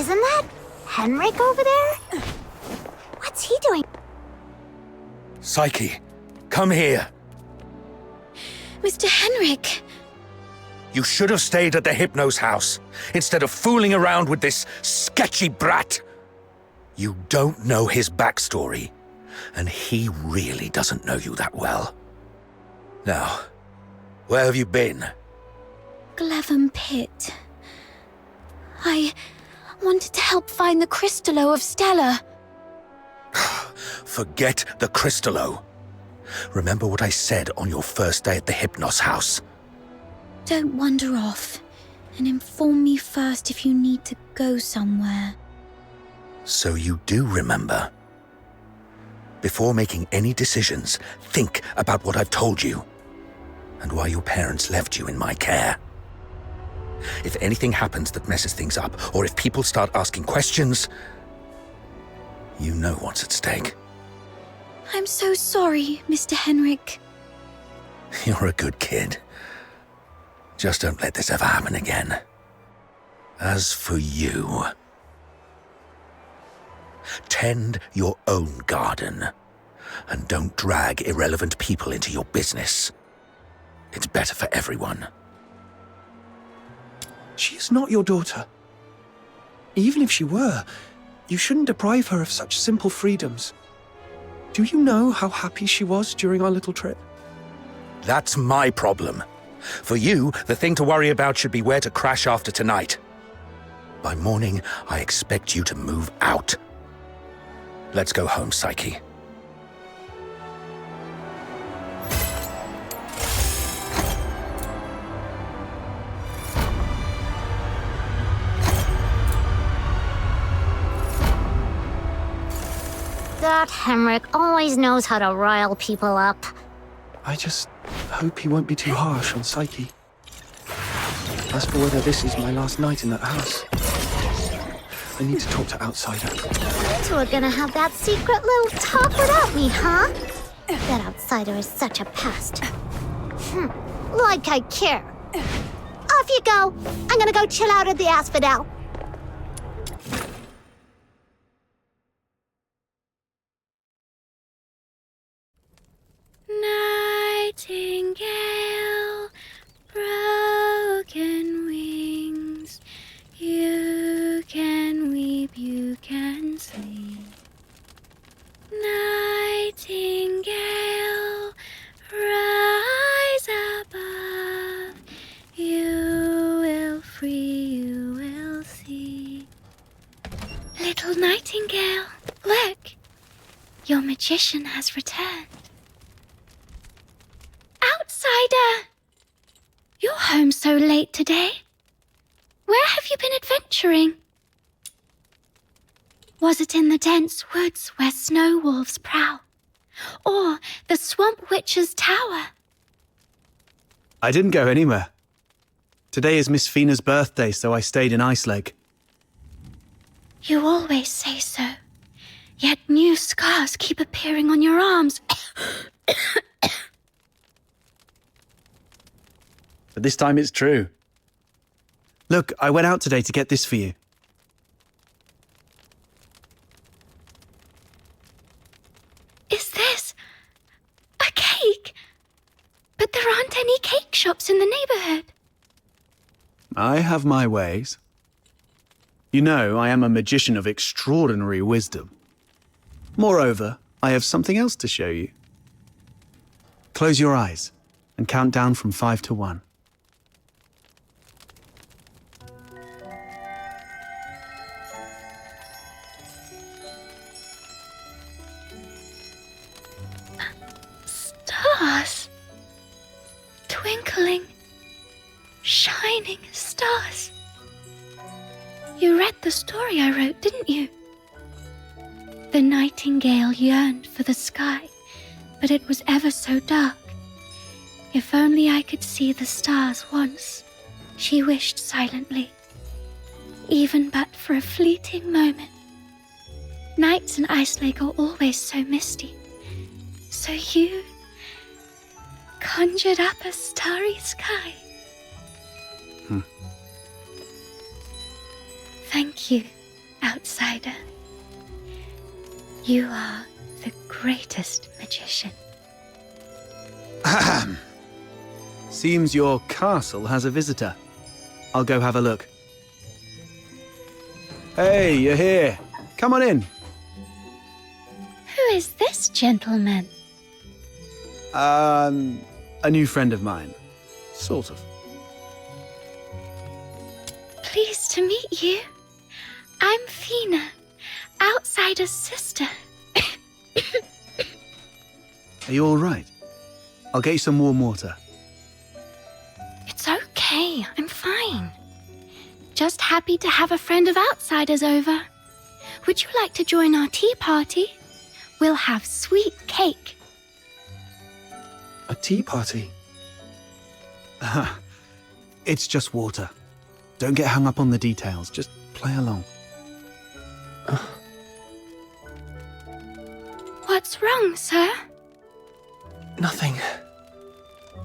Isn't that Henrik over there? What's he doing? Psyche, come here. Mr. Henrik! You should have stayed at the Hypno's house, instead of fooling around with this sketchy brat. You don't know his backstory, and he really doesn't know you that well. Now, where have you been? Glevum Pit. I wanted to help find the Crystallo of Stella. Forget the Crystallo. Remember what I said on your first day at the Hypnos house. Don't wander off, and inform me first if you need to go somewhere. So you do remember. Before making any decisions, think about what I've told you, and why your parents left you in my care. If anything happens that messes things up, or if people start asking questions, you know what's at stake. I'm so sorry, Mr. Henrik. You're a good kid. Just don't let this ever happen again. As for you, tend your own garden, and don't drag irrelevant people into your business. It's better for everyone. She is not your daughter. Even if she were, you shouldn't deprive her of such simple freedoms. Do you know how happy she was during our little trip? That's my problem. For you, the thing to worry about should be where to crash after tonight. By morning, I expect you to move out. Let's go home, Psyche. That Henrik always knows how to rile people up. I just hope he won't be too harsh on Psyche. As for whether this is my last night in that house, I need to talk to Outsider. You two are gonna have that secret little talk without me, huh? That Outsider is such a pest. Like I care. Off you go. I'm gonna go chill out at the Asphodel. Nightingale, broken wings, you can weep, you can sleep. Nightingale, rise above, you will free, you will see. Little Nightingale, look, your magician has returned. Outsider! You're home so late today. Where have you been adventuring? Was it in the dense woods where snow wolves prowl? Or the swamp witch's tower? I didn't go anywhere. Today is Miss Fina's birthday, so I stayed in Iceleg. You always say so. Yet new scars keep appearing on your arms. But this time it's true. Look, I went out today to get this for you. Is this a cake? But there aren't any cake shops in the neighborhood. I have my ways. You know, I am a magician of extraordinary wisdom. Moreover, I have something else to show you. Close your eyes and count down from 5 to 1. Stars. Twinkling, shining stars. You read the story I wrote, didn't you? The nightingale yearned for the sky, but it was ever so dark. If only I could see the stars once, she wished silently, even but for a fleeting moment. Nights in Iceleg are always so misty, so you conjured up a starry sky. Thank you, outsider. You are the greatest magician. Ahem. Seems your castle has a visitor. I'll go have a look. Hey, you're here. Come on in. Who is this gentleman? A new friend of mine. Sort of. Pleased to meet you. I'm Fina, outsider's sister. Are you all right? I'll get you some warm water. It's okay, I'm fine. Just happy to have a friend of outsiders over. Would you like to join our tea party? We'll have sweet cake. A tea party? It's just water. Don't get hung up on the details. Just play along. What's wrong, sir? Nothing.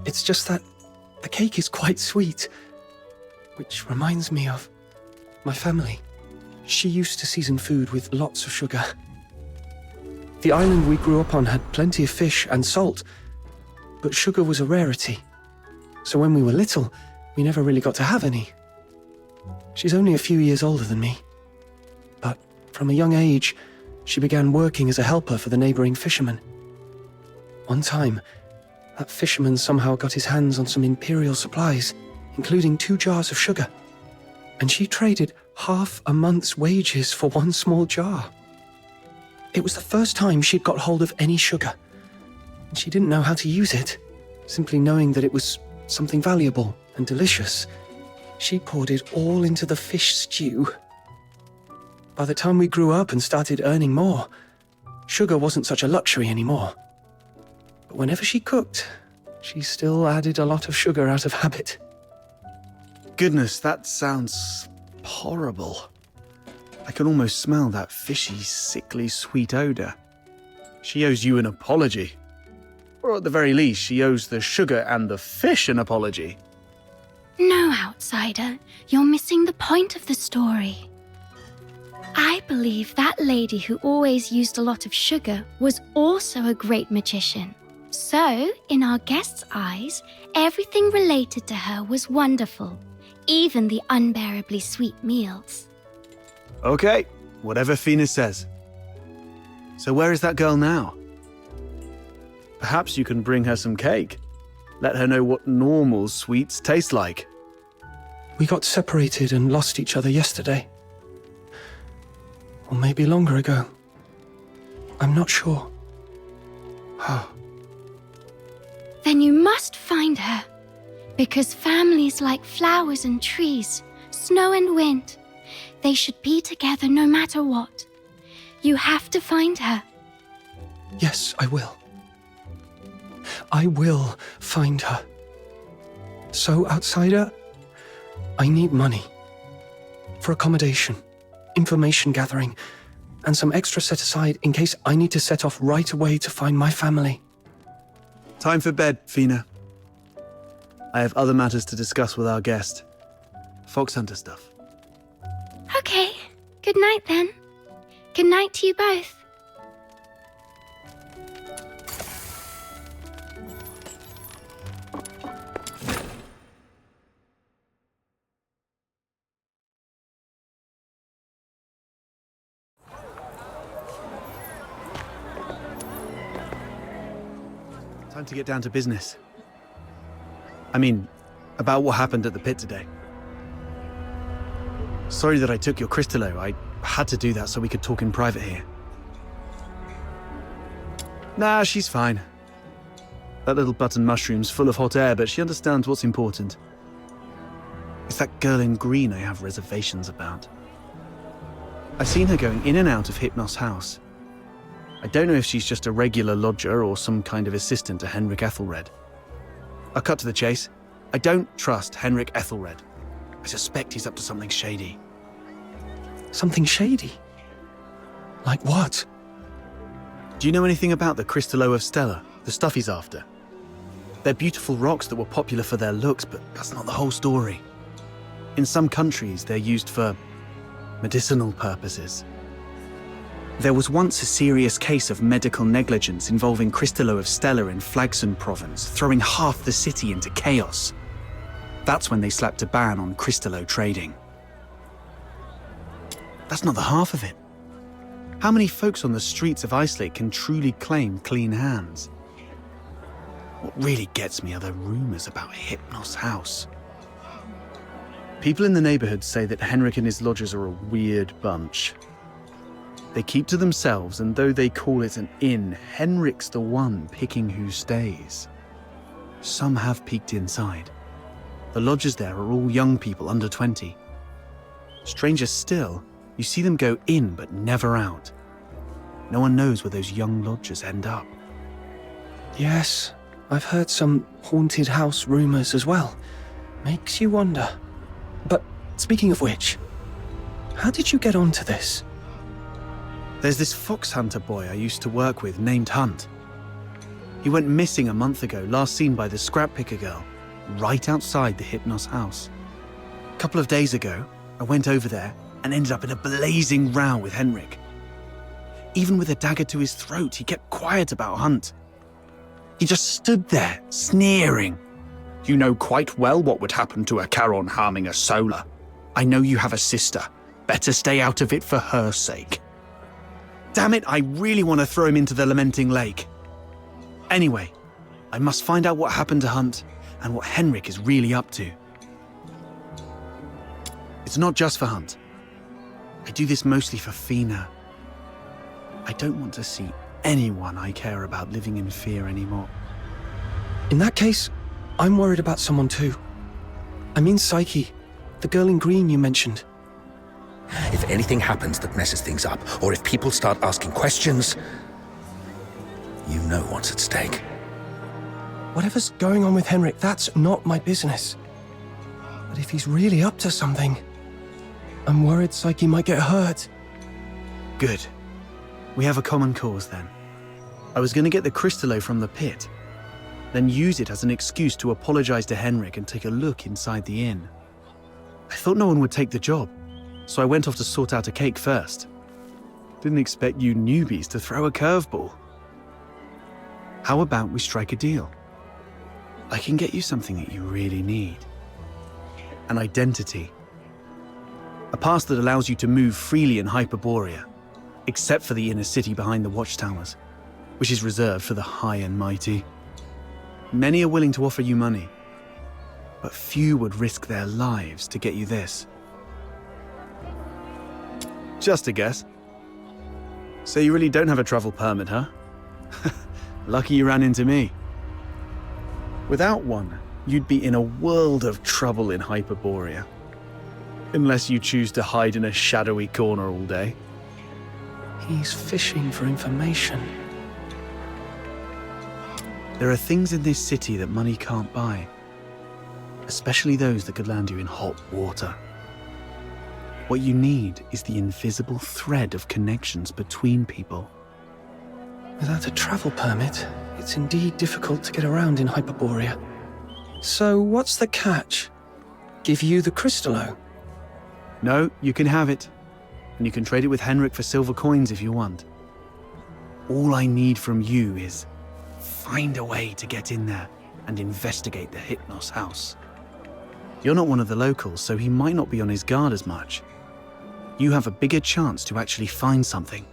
It's just that the cake is quite sweet. Which reminds me of my family. She used to season food with lots of sugar. The island we grew up on had plenty of fish and salt, but sugar was a rarity. So when we were little, we never really got to have any. She's only a few years older than me. But from a young age, she began working as a helper for the neighboring fishermen. One time, that fisherman somehow got his hands on some imperial supplies, including 2 jars of sugar. And she traded half a month's wages for one small jar. It was the first time she'd got hold of any sugar. And she didn't know how to use it. Simply knowing that it was something valuable and delicious, she poured it all into the fish stew. By the time we grew up and started earning more, sugar wasn't such a luxury anymore. But whenever she cooked, she still added a lot of sugar out of habit. Goodness, that sounds horrible. I can almost smell that fishy, sickly, sweet odor. She owes you an apology. Or at the very least, she owes the sugar and the fish an apology. No, outsider. You're missing the point of the story. I believe that lady who always used a lot of sugar was also a great magician. So, in our guest's eyes, everything related to her was wonderful, even the unbearably sweet meals. Okay, whatever Fina says. So where is that girl now? Perhaps you can bring her some cake. Let her know what normal sweets taste like. We got separated and lost each other yesterday. Or maybe longer ago. I'm not sure. Then you must find her. Because families like flowers and trees, snow and wind, they should be together no matter what. You have to find her. Yes, I will. I will find her. So, outsider, I need money. For accommodation, information gathering, and some extra set aside in case I need to set off right away to find my family. Time for bed, Fina. I have other matters to discuss with our guest. Fox hunter stuff. Okay, good night then. Good night to you both. Time to get down to business. I mean, about what happened at the pit today. Sorry that I took your Crystallo. I had to do that so we could talk in private here. Nah, she's fine. That little button mushroom's full of hot air, but she understands what's important. It's that girl in green I have reservations about. I've seen her going in and out of Hypnos' house. I don't know if she's just a regular lodger or some kind of assistant to Henrik Ethelred. I'll cut to the chase. I don't trust Henrik Ethelred. I suspect he's up to something shady. Something shady? Like what? Do you know anything about the Crystallo of Stella, the stuff he's after? They're beautiful rocks that were popular for their looks, but that's not the whole story. In some countries, they're used for medicinal purposes. There was once a serious case of medical negligence involving Cristallo of Stella in Flagson province, throwing half the city into chaos. That's when they slapped a ban on Cristallo trading. That's not the half of it. How many folks on the streets of Icelake can truly claim clean hands? What really gets me are the rumors about Hypnos House. People in the neighborhood say that Henrik and his lodgers are a weird bunch. They keep to themselves, and though they call it an inn, Henrik's the one picking who stays. Some have peeked inside. The lodgers there are all young people under 20. Stranger still, you see them go in but never out. No one knows where those young lodgers end up. Yes, I've heard some haunted house rumors as well. Makes you wonder. But speaking of which, how did you get onto this? There's this fox hunter boy I used to work with named Hunt. He went missing a month ago, last seen by the scrap picker girl, right outside the Hypnos house. A couple of days ago, I went over there and ended up in a blazing row with Henrik. Even with a dagger to his throat, he kept quiet about Hunt. He just stood there, sneering. "You know quite well what would happen to a Charon harming a Solar. I know you have a sister. Better stay out of it for her sake." Damn it, I really want to throw him into the Lamenting Lake. Anyway, I must find out what happened to Hunt and what Henrik is really up to. It's not just for Hunt. I do this mostly for Fina. I don't want to see anyone I care about living in fear anymore. In that case, I'm worried about someone too. I mean Psyche, the girl in green you mentioned. If anything happens that messes things up, or if people start asking questions, you know what's at stake. Whatever's going on with Henrik, that's not my business. But if he's really up to something, I'm worried Psyche might get hurt. Good. We have a common cause then. I was going to get the Cristallo from the pit, then use it as an excuse to apologize to Henrik and take a look inside the inn. I thought no one would take the job, so I went off to sort out a cake first. Didn't expect you newbies to throw a curveball. How about we strike a deal? I can get you something that you really need. An identity. A pass that allows you to move freely in Hyperborea, except for the inner city behind the watchtowers, which is reserved for the high and mighty. Many are willing to offer you money, but few would risk their lives to get you this. Just a guess. So you really don't have a travel permit, huh? Lucky you ran into me. Without one, you'd be in a world of trouble in Hyperborea. Unless you choose to hide in a shadowy corner all day. He's fishing for information. There are things in this city that money can't buy. Especially those that could land you in hot water. What you need is the invisible thread of connections between people. Without a travel permit, it's indeed difficult to get around in Hyperborea. So what's the catch? Give you the Cristallo? No, you can have it. And you can trade it with Henrik for silver coins if you want. All I need from you is find a way to get in there and investigate the Hypnos house. You're not one of the locals, so he might not be on his guard as much. You have a bigger chance to actually find something.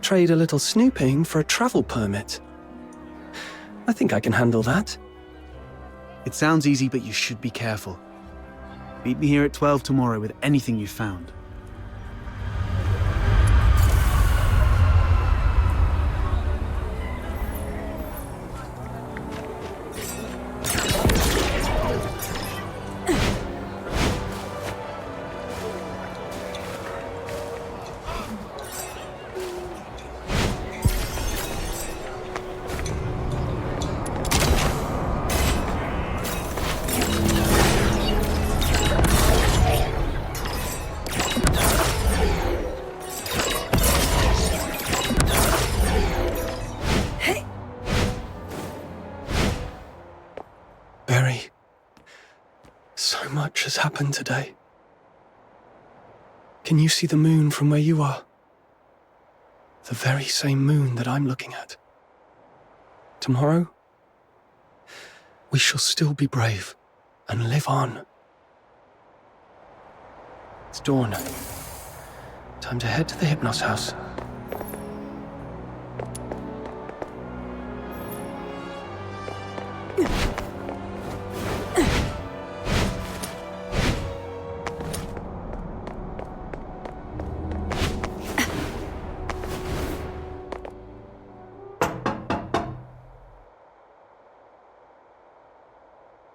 Trade a little snooping for a travel permit. I think I can handle that. It sounds easy, but you should be careful. Meet me here at 12 tomorrow with anything you found. So much has happened today. Can you see the moon from where you are? The very same moon that I'm looking at. Tomorrow, we shall still be brave and live on. It's dawn. Time to head to the Hypnos house.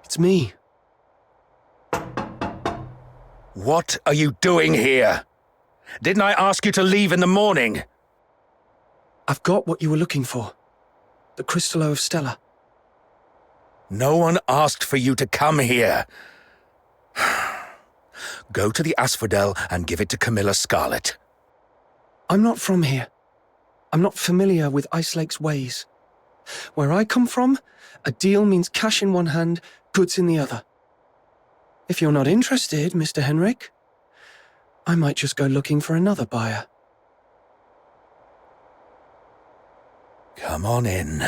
It's me. What are you doing here? Didn't I ask you to leave in the morning? I've got what you were looking for. The Crystallo of Stella. No one asked for you to come here. Go to the Asphodel and give it to Camilla Scarlet. I'm not from here. I'm not familiar with Ice Lake's ways. Where I come from, a deal means cash in one hand, goods in the other. If you're not interested, Mr. Henrik, I might just go looking for another buyer. Come on in.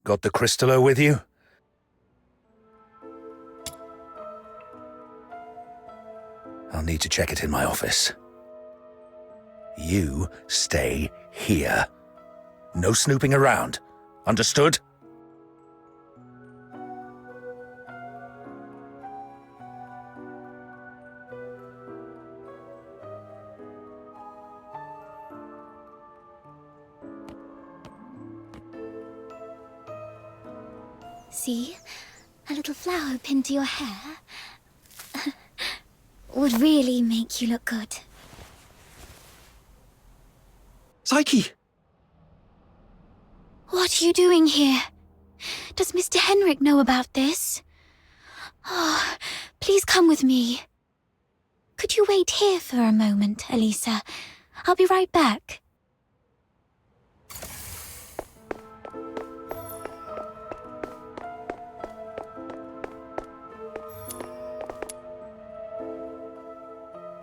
Got the Crystallo with you? I'll need to check it in my office. You stay here. No snooping around. Understood? See? A little flower pinned to your hair. Would really make you look good. Psyche! What are you doing here? Does Mr. Henrik know about this? Oh, please come with me. Could you wait here for a moment, Elisa? I'll be right back.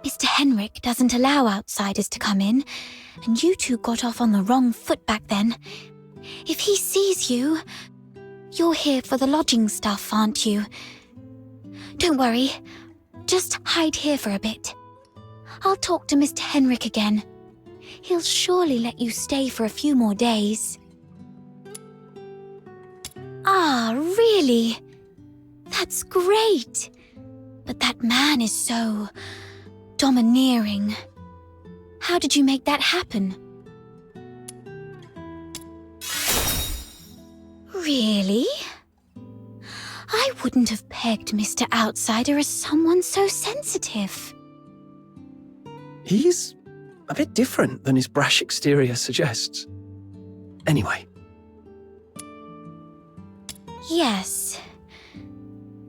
Mr. Henrik doesn't allow outsiders to come in, and you two got off on the wrong foot back then. If he sees you, you're here for the lodging stuff, aren't you? Don't worry, just hide here for a bit. I'll talk to Mr. Henrik again. He'll surely let you stay for a few more days. Ah, really? That's great. But that man is so domineering. How did you make that happen? Really? I wouldn't have pegged Mr. Outsider as someone so sensitive. He's a bit different than his brash exterior suggests. Anyway. Yes.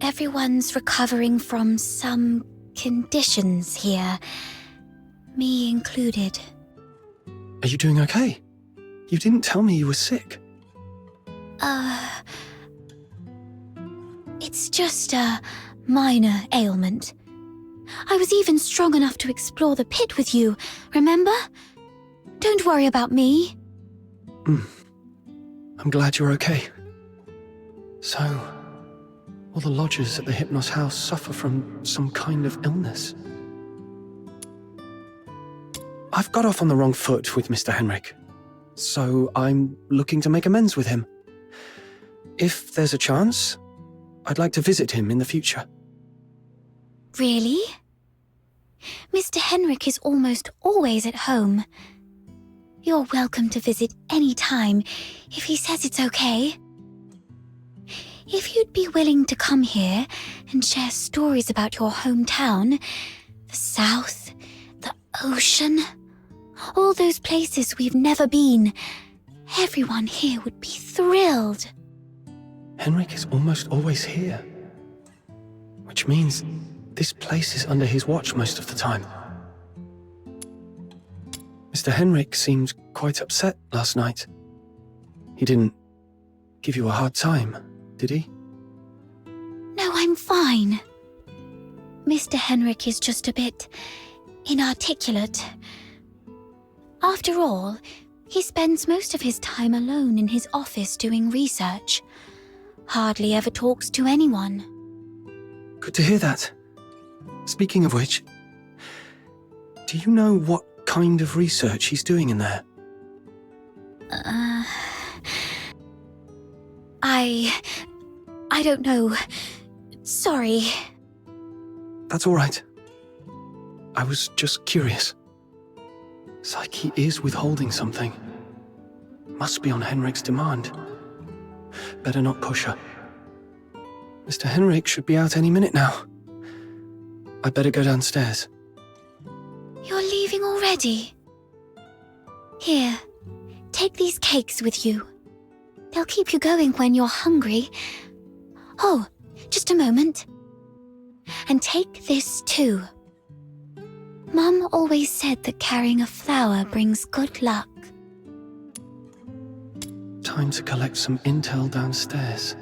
Everyone's recovering from some conditions here. Me included. Are you doing okay? You didn't tell me you were sick. It's just a minor ailment. I was even strong enough to explore the pit with you, remember? Don't worry about me. I'm glad you're okay. So, all the lodgers at the Hypnos house suffer from some kind of illness. I've got off on the wrong foot with Mr. Henrik, so I'm looking to make amends with him. If there's a chance, I'd like to visit him in the future. Really? Mr. Henrik is almost always at home. You're welcome to visit any time if he says it's okay. If you'd be willing to come here and share stories about your hometown, the South, the ocean, all those places we've never been, everyone here would be thrilled. Henrik is almost always here, which means this place is under his watch most of the time. Mr. Henrik seemed quite upset last night. He didn't give you a hard time, did he? No, I'm fine. Mr. Henrik is just a bit inarticulate. After all, he spends most of his time alone in his office doing research. Hardly ever talks to anyone. Good to hear that. Speaking of which, do you know what kind of research he's doing in there? I don't know. Sorry. That's all right. I was just curious. Psyche is withholding something. Must be on Henrik's demand. Better not push her. Mr. Henrik should be out any minute now. I better go downstairs. You're leaving already? Here, take these cakes with you. They'll keep you going when you're hungry. Oh, just a moment. And take this too. Mum always said that carrying a flower brings good luck. Time to collect some intel downstairs.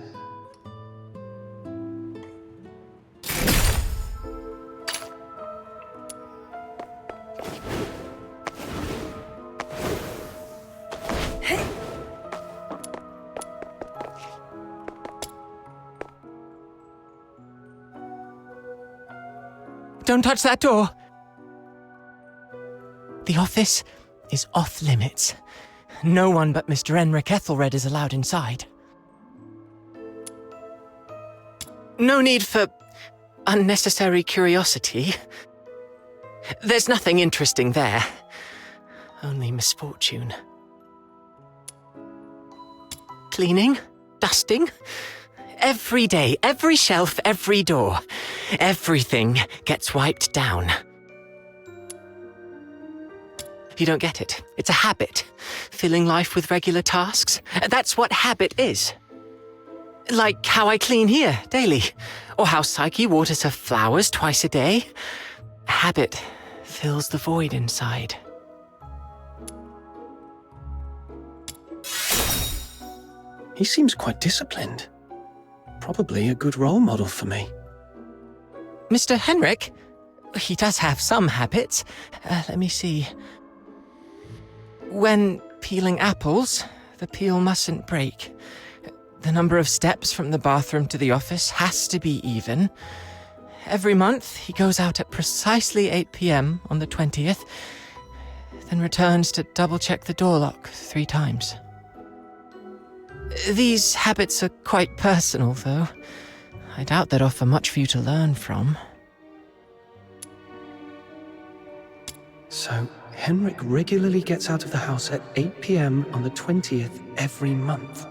Don't touch that door! The office is off limits. No one but Mr. Henrik Ethelred is allowed inside. No need for unnecessary curiosity. There's nothing interesting there. Only misfortune. Cleaning, dusting. Every day, every shelf, every door. Everything gets wiped down. You don't get it. It's a habit. Filling life with regular tasks. That's what habit is. Like how I clean here daily. Or how Psyche waters her flowers twice a day. Habit fills the void inside. He seems quite disciplined. Probably a good role model for me. Mr. Henrik? He does have some habits. Let me see. When peeling apples, the peel mustn't break. The number of steps from the bathroom to the office has to be even. Every month, he goes out at precisely 8 p.m. on the 20th, then returns to double-check the door lock 3 times. These habits are quite personal, though. I doubt they'd offer much for you to learn from. So, Henrik regularly gets out of the house at 8 p.m. on the 20th every month.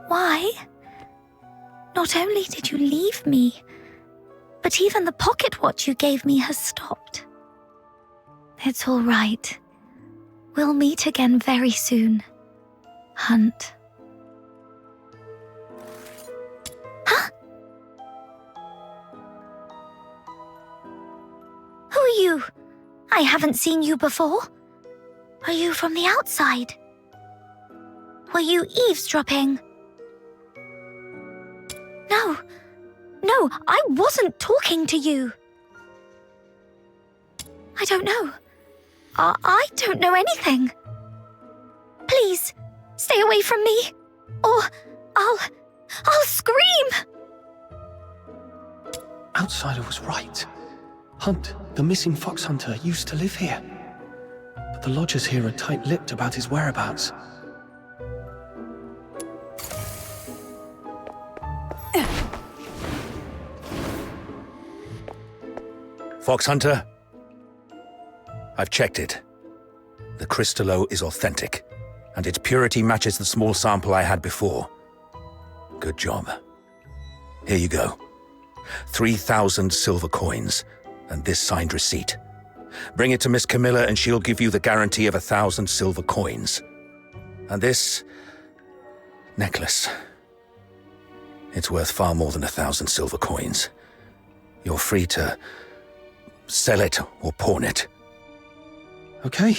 Why? Not only did you leave me, but even the pocket watch you gave me has stopped. It's all right. We'll meet again very soon. Hunt. Huh? Who are you? I haven't seen you before. Are you from the outside? Were you eavesdropping? No, I wasn't talking to you. I don't know. I don't know anything. Please, stay away from me, or I'll scream! Outsider was right. Hunt, the missing fox hunter, used to live here. But the lodgers here are tight-lipped about his whereabouts. Fox Hunter, I've checked it. The Crystallo is authentic, and its purity matches the small sample I had before. Good job. Here you go. 3,000 silver coins, and this signed receipt. Bring it to Miss Camilla and she'll give you the guarantee of 1,000 silver coins. And this necklace, it's worth far more than 1,000 silver coins. You're free to sell it or pawn it. Okay,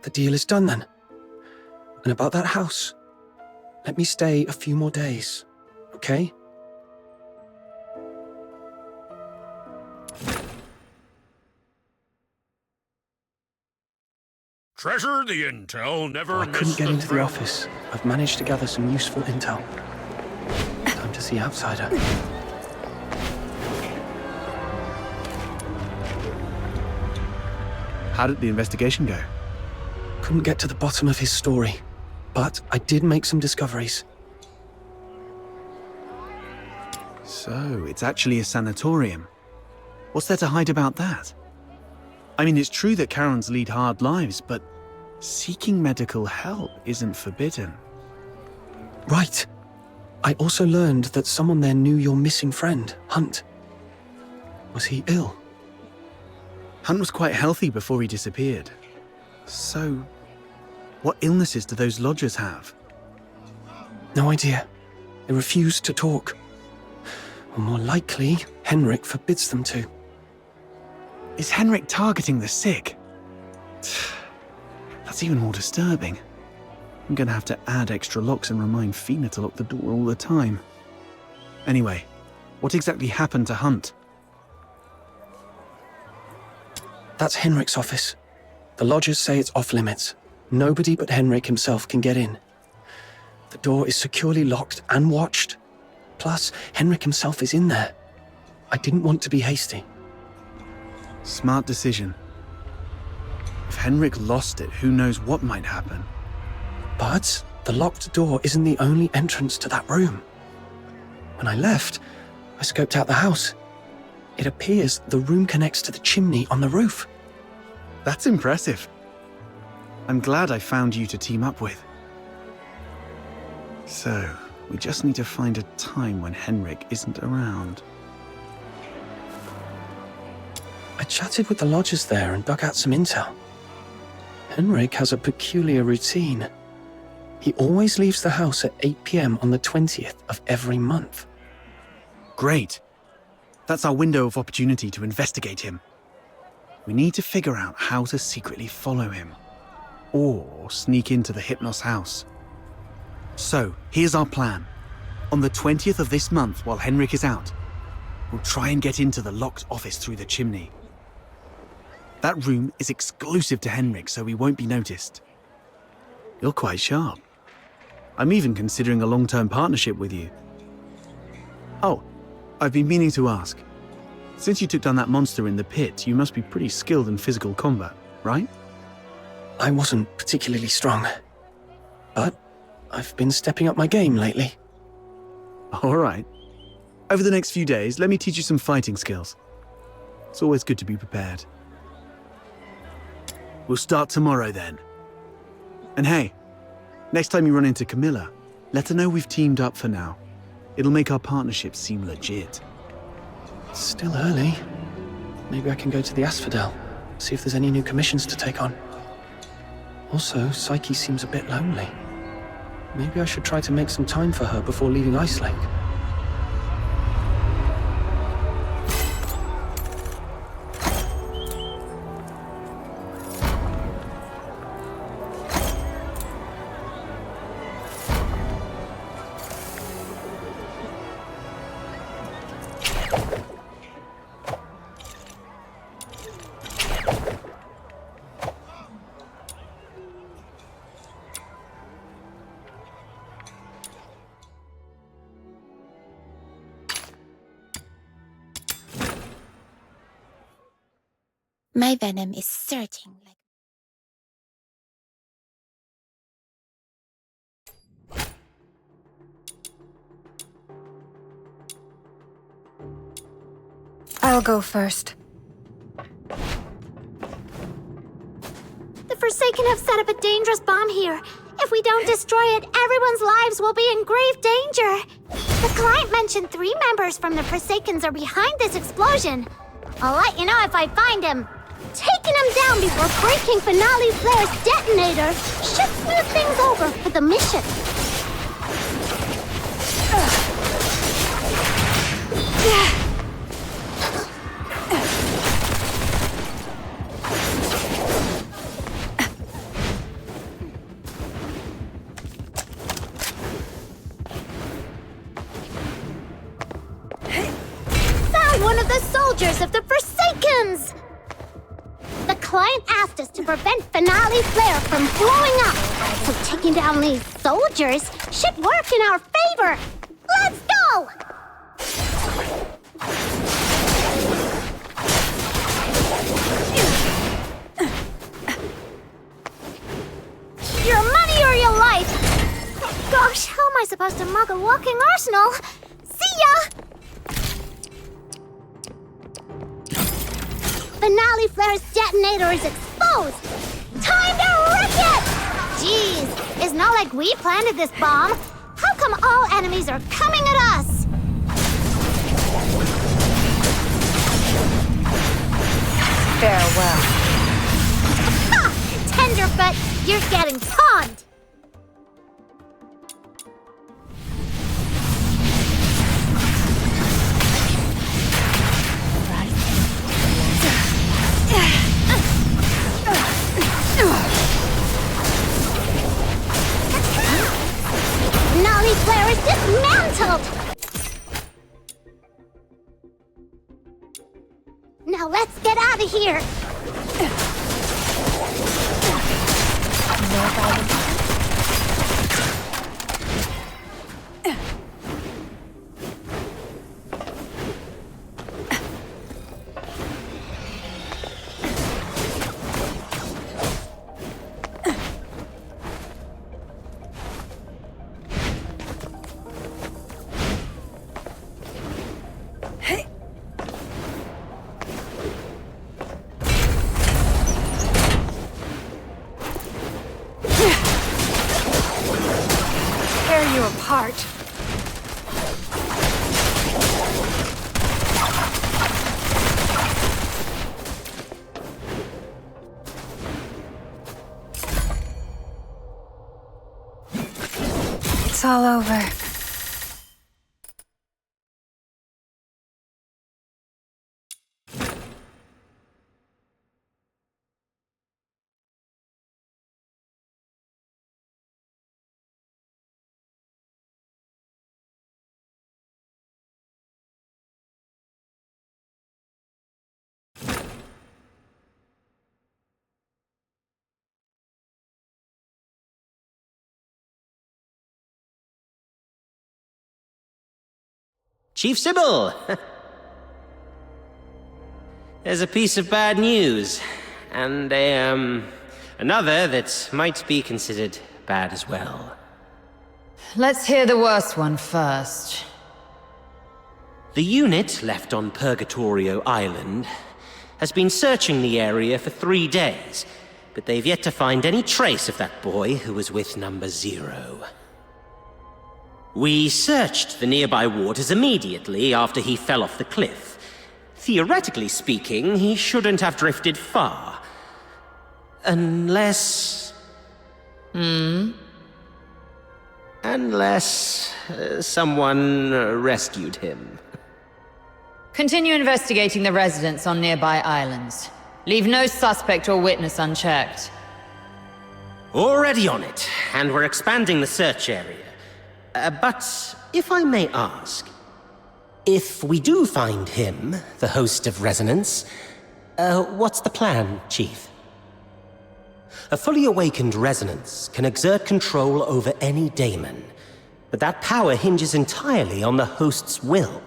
the deal is done then. And about that house, let me stay a few more days, okay? Treasure the intel, never I miss couldn't get into the thrill. office. I've managed to gather some useful intel. Time to see Outsider. How did the investigation go? Couldn't get to the bottom of his story, but I did make some discoveries. So, it's actually a sanatorium. What's there to hide about that? I mean, it's true that Karens lead hard lives, but seeking medical help isn't forbidden. Right. I also learned that someone there knew your missing friend, Hunt. Was he ill? Hunt was quite healthy before he disappeared. So, what illnesses do those lodgers have? No idea. They refuse to talk. Or more likely, Henrik forbids them to. Is Henrik targeting the sick? That's even more disturbing. I'm gonna have to add extra locks and remind Fina to lock the door all the time. Anyway, what exactly happened to Hunt? That's Henrik's office. The lodgers say it's off limits. Nobody but Henrik himself can get in. The door is securely locked and watched. Plus, Henrik himself is in there. I didn't want to be hasty. Smart decision. If Henrik lost it, who knows what might happen. But the locked door isn't the only entrance to that room. When I left, I scoped out the house. It appears the room connects to the chimney on the roof. That's impressive. I'm glad I found you to team up with. So, we just need to find a time when Henrik isn't around. I chatted with the lodgers there and dug out some intel. Henrik has a peculiar routine. He always leaves the house at 8 p.m. on the 20th of every month. Great. That's our window of opportunity to investigate him. We need to figure out how to secretly follow him. Or sneak into the Hypnos house. So, here's our plan. On the 20th of this month, while Henrik is out, we'll try and get into the locked office through the chimney. That room is exclusive to Henrik, so we won't be noticed. You're quite sharp. I'm even considering a long-term partnership with you. Oh, I've been meaning to ask. Since you took down that monster in the pit, you must be pretty skilled in physical combat, right? I wasn't particularly strong, but I've been stepping up my game lately. All right. Over the next few days, let me teach you some fighting skills. It's always good to be prepared. We'll start tomorrow then. And hey, next time you run into Camilla, let her know we've teamed up for now. It'll make our partnership seem legit. It's still early. Maybe I can go to the Asphodel, see if there's any new commissions to take on. Also, Psyche seems a bit lonely. Maybe I should try to make some time for her before leaving Ice Lake. My venom is surging like... I'll go first. The Forsaken have set up a dangerous bomb here. If we don't destroy it, everyone's lives will be in grave danger. The client mentioned 3 members from the Forsakens are behind this explosion. I'll let you know if I find him. Taking him down before breaking Finale Flare's detonator should smooth things over for the mission. Found one of the soldiers of the Forsakens! The client asked us to prevent Finale Flare from blowing up, so taking down these soldiers should work in our favor. Let's go! Your money or your life! Gosh, how am I supposed to mug a walking arsenal? See ya! Finale Flare's detonator is exposed! Time to wreck it! Jeez, it's not like we planted this bomb. How come all enemies are coming at us? Farewell. Ha! Tenderfoot, you're getting pawned! Finale Flare is dismantled! Now let's get out of here! Tear you apart. It's all over. Chief Sybil! There's a piece of bad news, and another that might be considered bad as well. Let's hear the worst one first. The unit left on Purgatorio Island has been searching the area for 3 days, but they've yet to find any trace of that boy who was with Number 0. We searched the nearby waters immediately after he fell off the cliff. Theoretically speaking, he shouldn't have drifted far. Unless... Unless someone rescued him. Continue investigating the residents on nearby islands. Leave no suspect or witness unchecked. Already on it, and we're expanding the search area. But if I may ask, if we do find him, the host of Resonance, what's the plan, Chief? A fully awakened Resonance can exert control over any daemon, but that power hinges entirely on the host's will.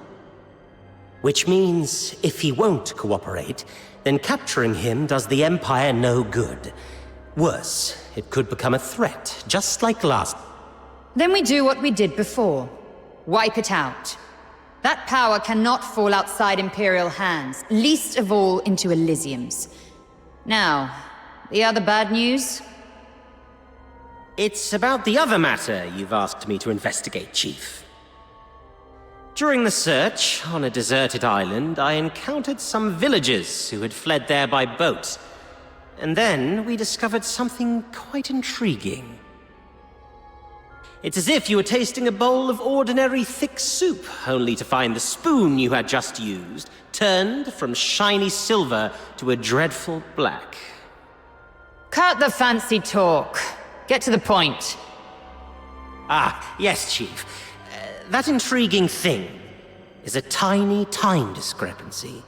Which means, if he won't cooperate, then capturing him does the Empire no good. Worse, it could become a threat, just like last. Then we do what we did before. Wipe it out. That power cannot fall outside Imperial hands, least of all into Elysium's. Now, the other bad news? It's about the other matter you've asked me to investigate, Chief. During the search on a deserted island, I encountered some villagers who had fled there by boat. And then we discovered something quite intriguing. It's as if you were tasting a bowl of ordinary thick soup, only to find the spoon you had just used turned from shiny silver to a dreadful black. Cut the fancy talk. Get to the point. Ah, yes, Chief. That intriguing thing is a tiny time discrepancy.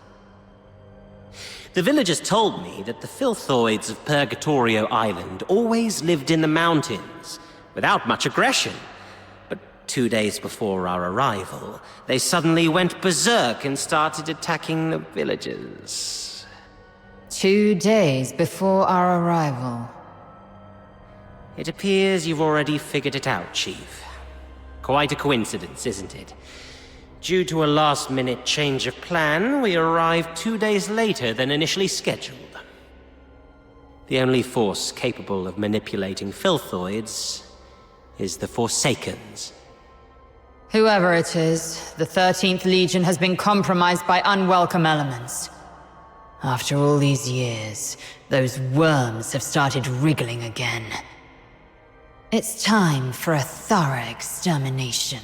The villagers told me that the filthoids of Purgatorio Island always lived in the mountains, without much aggression. But 2 days before our arrival, they suddenly went berserk and started attacking the villagers. 2 days before our arrival. It appears you've already figured it out, Chief. Quite a coincidence, isn't it? Due to a last-minute change of plan, we arrived 2 days later than initially scheduled. The only force capable of manipulating filthoids is the Forsakens. Whoever it is, the 13th Legion has been compromised by unwelcome elements. After all these years, those worms have started wriggling again. It's time for a thorough extermination.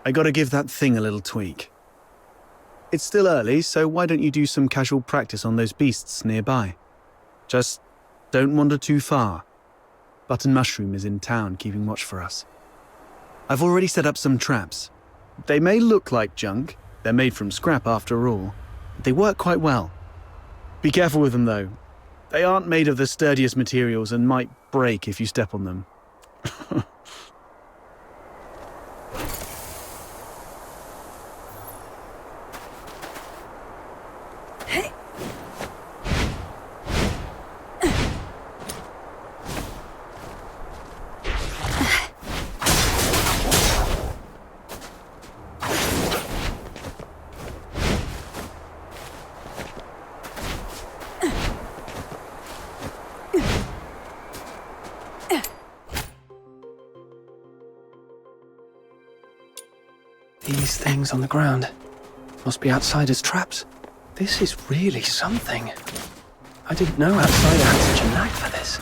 I gotta give that thing a little tweak. It's still early, so why don't you do some casual practice on those beasts nearby? Just don't wander too far. Button Mushroom is in town keeping watch for us. I've already set up some traps. They may look like junk, they're made from scrap after all, but they work quite well. Be careful with them though. They aren't made of the sturdiest materials and might break if you step on them. These things on the ground must be outsiders' traps. This is really something. I didn't know Outsider had such a knack for this.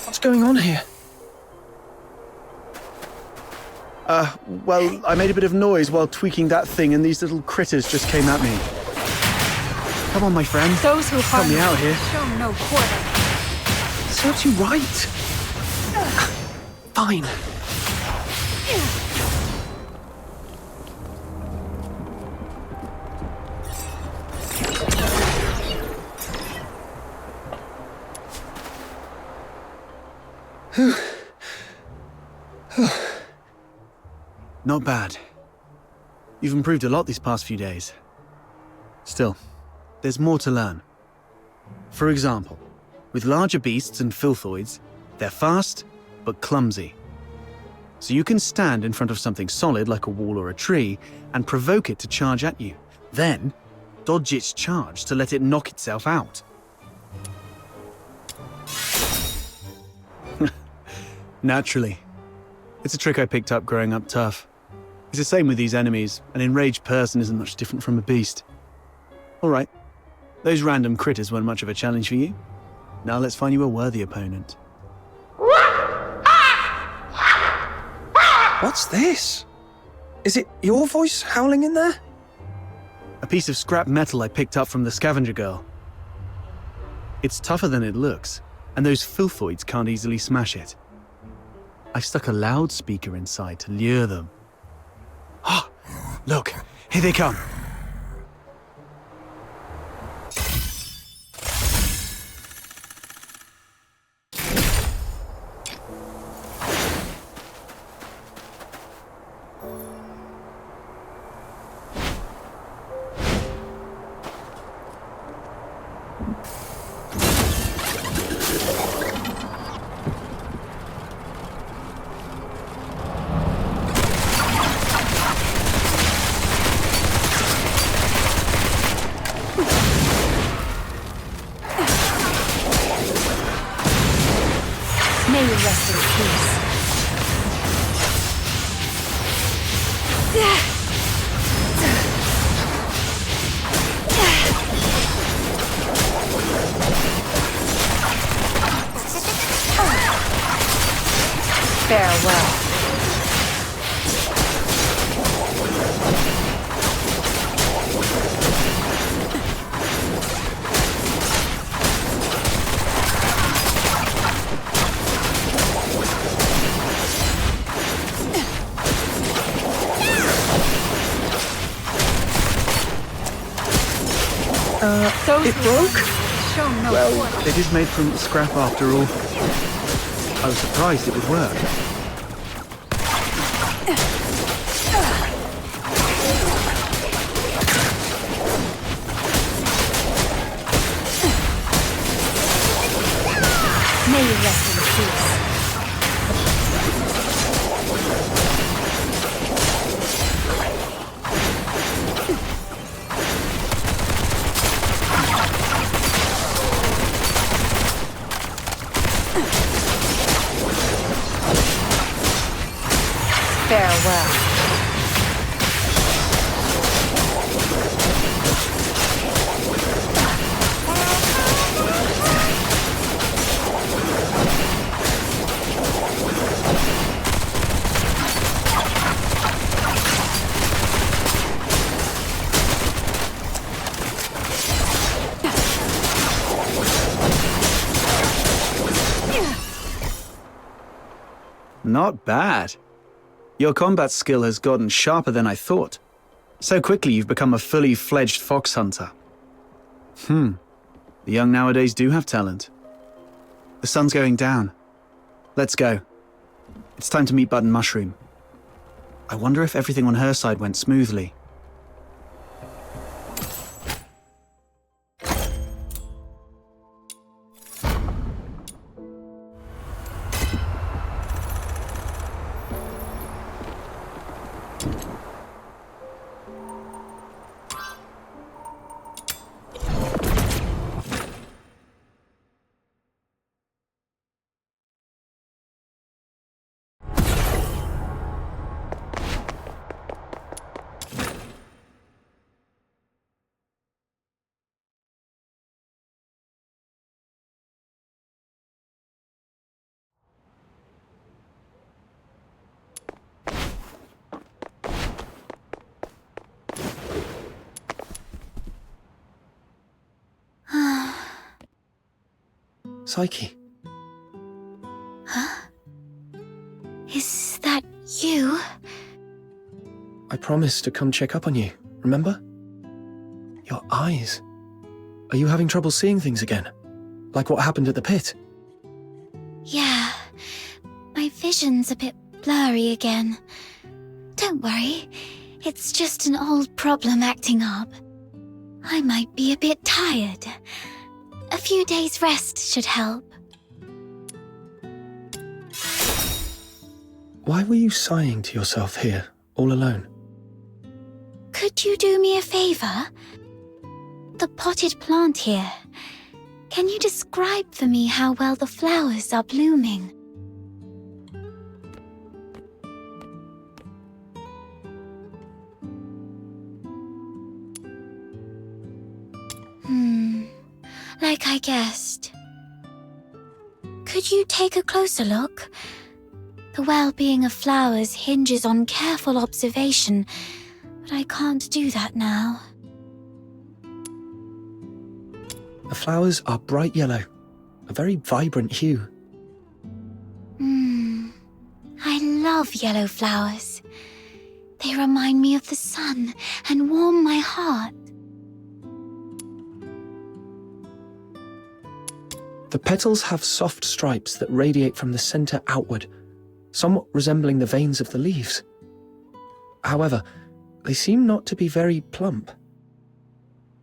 What's going on here? Well, I made a bit of noise while tweaking that thing and these little critters just came at me. Come on, my friend. Those who Help me out here. show no quarter. Serves you right. fine. Not bad. You've improved a lot these past few days. Still, there's more to learn. For example, with larger beasts and filthoids, they're fast, but clumsy. So you can stand in front of something solid like a wall or a tree and provoke it to charge at you. Then, dodge its charge to let it knock itself out. Naturally. It's a trick I picked up growing up tough. It's the same with these enemies. An enraged person isn't much different from a beast. All right. Those random critters weren't much of a challenge for you. Now let's find you a worthy opponent. What's this? Is it your voice howling in there? A piece of scrap metal I picked up from the scavenger girl. It's tougher than it looks, and those filthoids can't easily smash it. I've stuck a loudspeaker inside to lure them. Ah, look, here they come. May you rest in peace. Farewell. It broke? Show no Well, it is made from scrap after all. I was surprised it would work. May you rest in peace. Farewell. Not bad. Your combat skill has gotten sharper than I thought. So quickly you've become a fully fledged fox hunter. The young nowadays do have talent. The sun's going down. Let's go. It's time to meet Button Mushroom. I wonder if everything on her side went smoothly. Psyche. promised to come check up on you, remember? Your eyes. Are you having trouble seeing things again? Like what happened at the pit? Yeah, my vision's a bit blurry again. Don't worry, it's just an old problem acting up. I might be a bit tired. A few days' rest should help. Why were you sighing to yourself here, all alone? Could you do me a favor? The potted plant here. Can you describe for me how well the flowers are blooming? Like I guessed. Could you take a closer look? The well-being of flowers hinges on careful observation, but I can't do that now. The flowers are bright yellow, a very vibrant hue. I love yellow flowers. They remind me of the sun and warm my heart. The petals have soft stripes that radiate from the center outward, somewhat resembling the veins of the leaves. However, they seem not to be very plump.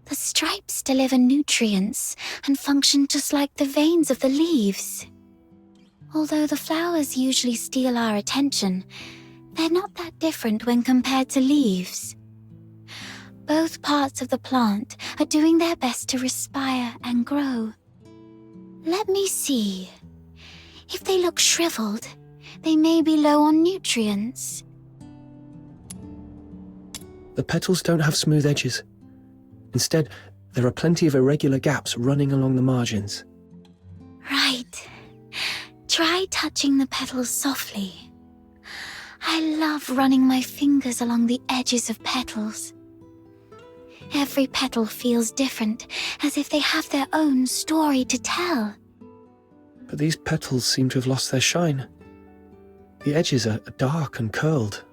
The stripes deliver nutrients and function just like the veins of the leaves. Although the flowers usually steal our attention, they're not that different when compared to leaves. Both parts of the plant are doing their best to respire and grow. Let me see. If they look shriveled, they may be low on nutrients. The petals don't have smooth edges. Instead, there are plenty of irregular gaps running along the margins. Right. Try touching the petals softly. I love running my fingers along the edges of petals. Every petal feels different, as if they have their own story to tell. But these petals seem to have lost their shine. The edges are dark and curled,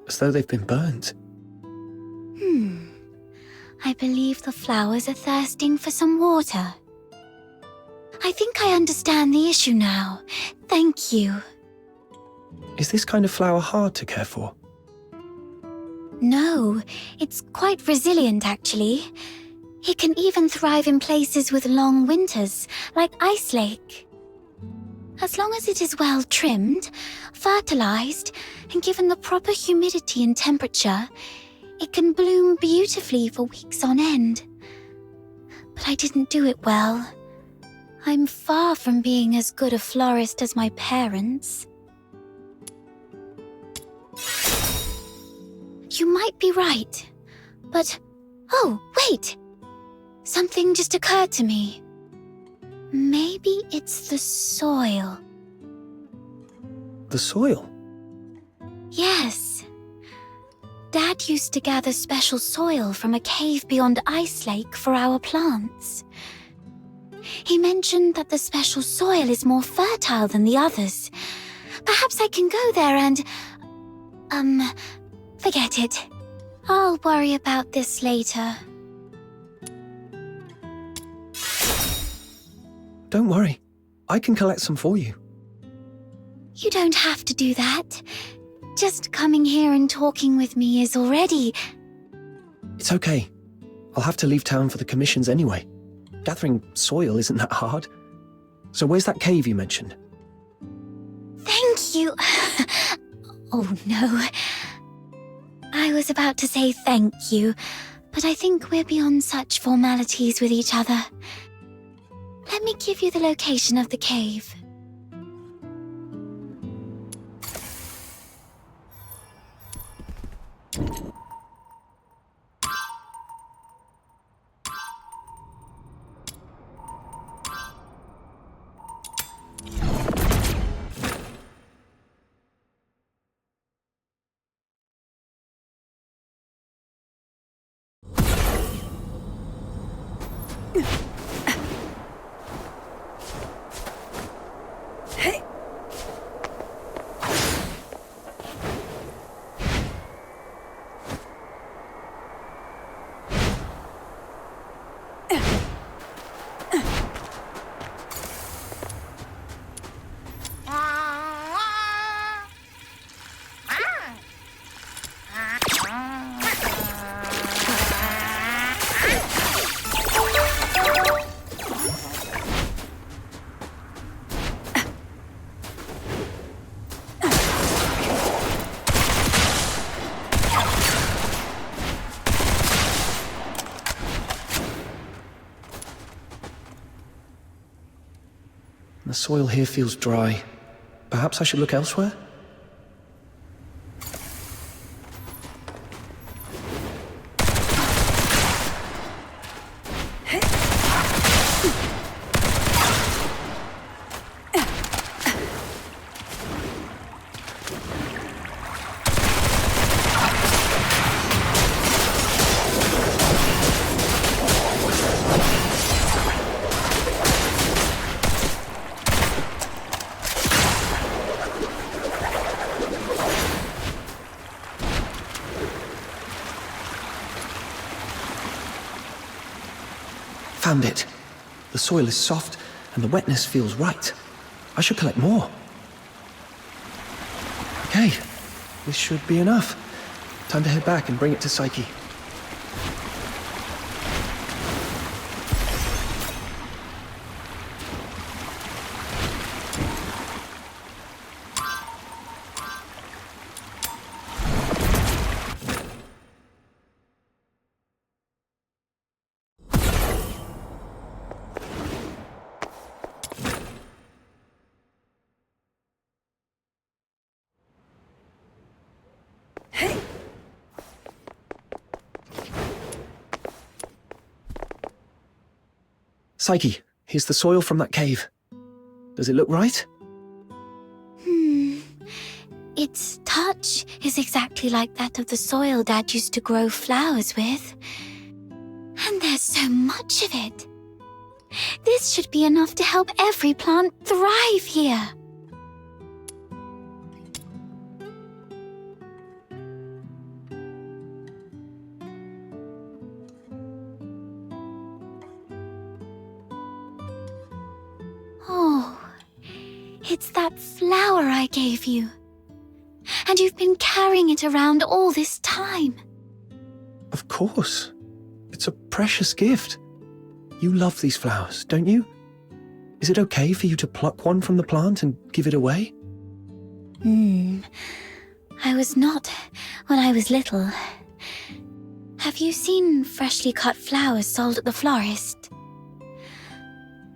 as though they've been burnt. I believe the flowers are thirsting for some water. I think I understand the issue now. Thank you. Is this kind of flower hard to care for? No, it's quite resilient actually. It can even thrive in places with long winters, like Ice Lake. As long as it is well trimmed, fertilized, and given the proper humidity and temperature, it can bloom beautifully for weeks on end. But I didn't do it well. I'm far from being as good a florist as my parents. You might be right, but... Oh, wait! Something just occurred to me. Maybe it's the soil. The soil? Yes. Dad used to gather special soil from a cave beyond Ice Lake for our plants. He mentioned that the special soil is more fertile than the others. Perhaps I can go there and... forget it. I'll worry about this later. Don't worry. I can collect some for you. You don't have to do that. Just coming here and talking with me is already... It's okay. I'll have to leave town for the commissions anyway. Gathering soil isn't that hard. So where's that cave you mentioned? Thank you. Oh no. I was about to say thank you, but I think we're beyond such formalities with each other. Let me give you the location of the cave. The soil here feels dry. Perhaps I should look elsewhere? Found it. The soil is soft and the wetness feels right. I should collect more. Okay, this should be enough. Time to head back and bring it to Psyche. Psyche, here's the soil from that cave. Does it look right? Its touch is exactly like that of the soil Dad used to grow flowers with. And there's so much of it. This should be enough to help every plant thrive here. Oh, it's that flower I gave you. And you've been carrying it around all this time. Of course. It's a precious gift. You love these flowers, don't you? Is it okay for you to pluck one from the plant and give it away? I was not when I was little. Have you seen freshly cut flowers sold at the florist?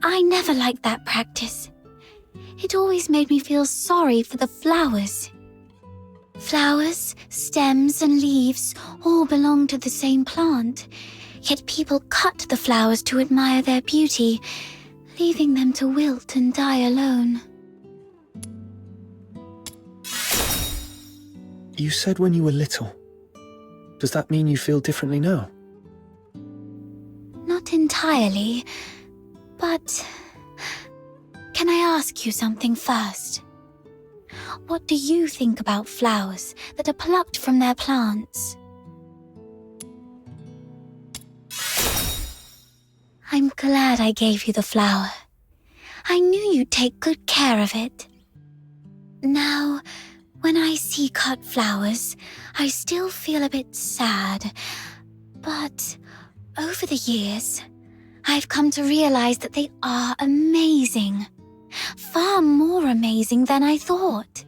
I never liked that practice. It always made me feel sorry for the flowers. Flowers, stems, and leaves all belong to the same plant, yet people cut the flowers to admire their beauty, leaving them to wilt and die alone. You said when you were little. Does that mean you feel differently now? Not entirely, but can I ask you something first? What do you think about flowers that are plucked from their plants? I'm glad I gave you the flower. I knew you'd take good care of it. Now, when I see cut flowers, I still feel a bit sad. But over the years, I've come to realize that they are amazing. Far more amazing than I thought.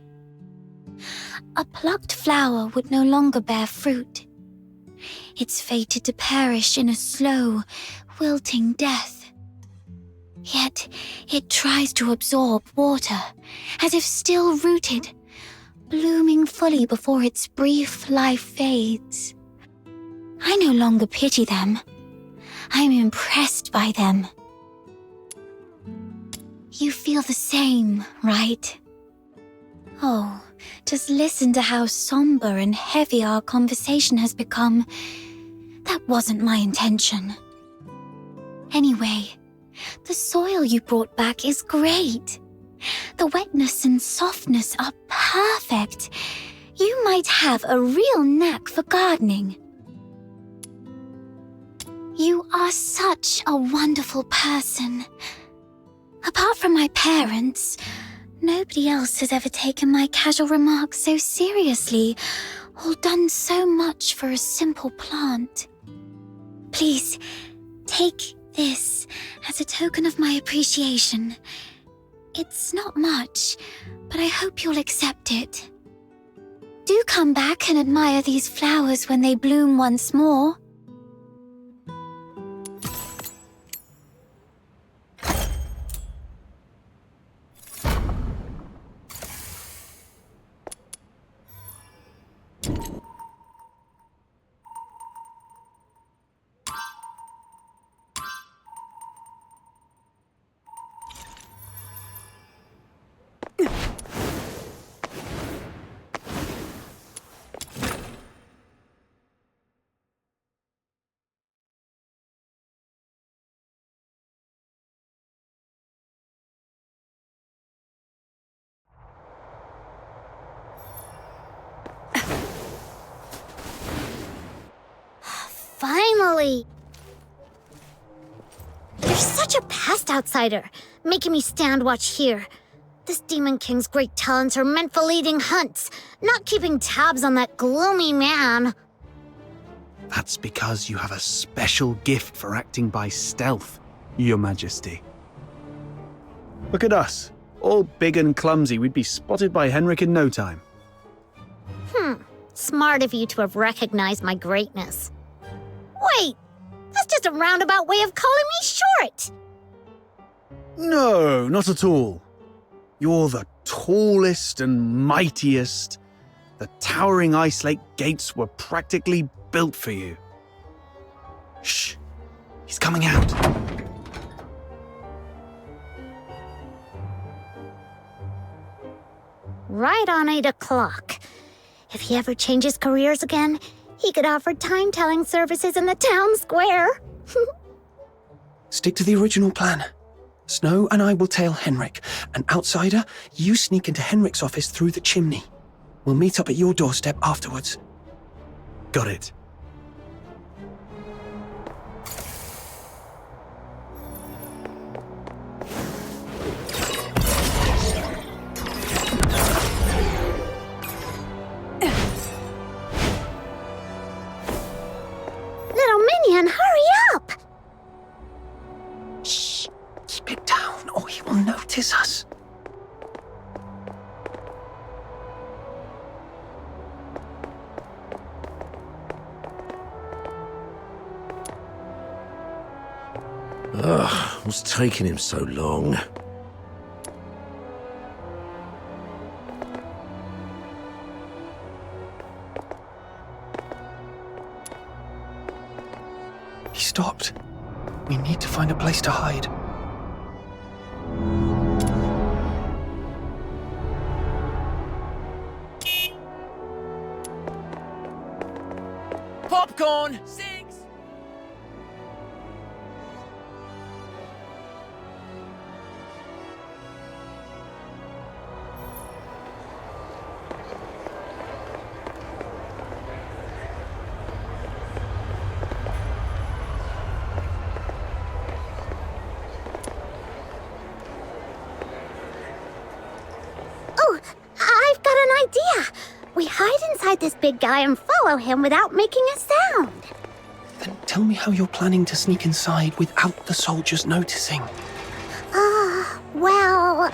A plucked flower would no longer bear fruit. It's fated to perish in a slow, wilting death. Yet it tries to absorb water, as if still rooted, blooming fully before its brief life fades. I no longer pity them. I'm impressed by them. You feel the same, right? Oh, just listen to how somber and heavy our conversation has become. That wasn't my intention. Anyway, the soil you brought back is great. The wetness and softness are perfect. You might have a real knack for gardening. You are such a wonderful person. Apart from my parents, nobody else has ever taken my casual remarks so seriously or done so much for a simple plant. Please, take this as a token of my appreciation. It's not much, but I hope you'll accept it. Do come back and admire these flowers when they bloom once more. Finally! You're such a past outsider, making me stand watch here. This Demon King's great talents are meant for leading hunts, not keeping tabs on that gloomy man. That's because you have a special gift for acting by stealth, Your Majesty. Look at us. All big and clumsy, we'd be spotted by Henrik in no time. Smart of you to have recognized my greatness. Wait! That's just a roundabout way of calling me short! No, not at all. You're the tallest and mightiest. The towering Ice Lake gates were practically built for you. Shh! He's coming out. Right on 8 o'clock. If he ever changes careers again, he could offer time-telling services in the town square. Stick to the original plan. Snow and I will tail Henrik. An outsider, you sneak into Henrik's office through the chimney. We'll meet up at your doorstep afterwards. Got it. Little minion, hurry up! Shh! Keep it down or he will notice us. Ugh, what's taking him so long? He stopped. We need to find a place to hide. Popcorn! 6! Oh, I've got an idea. We hide inside this big guy and follow him without making a sound. Then tell me how you're planning to sneak inside without the soldiers noticing. Oh, look!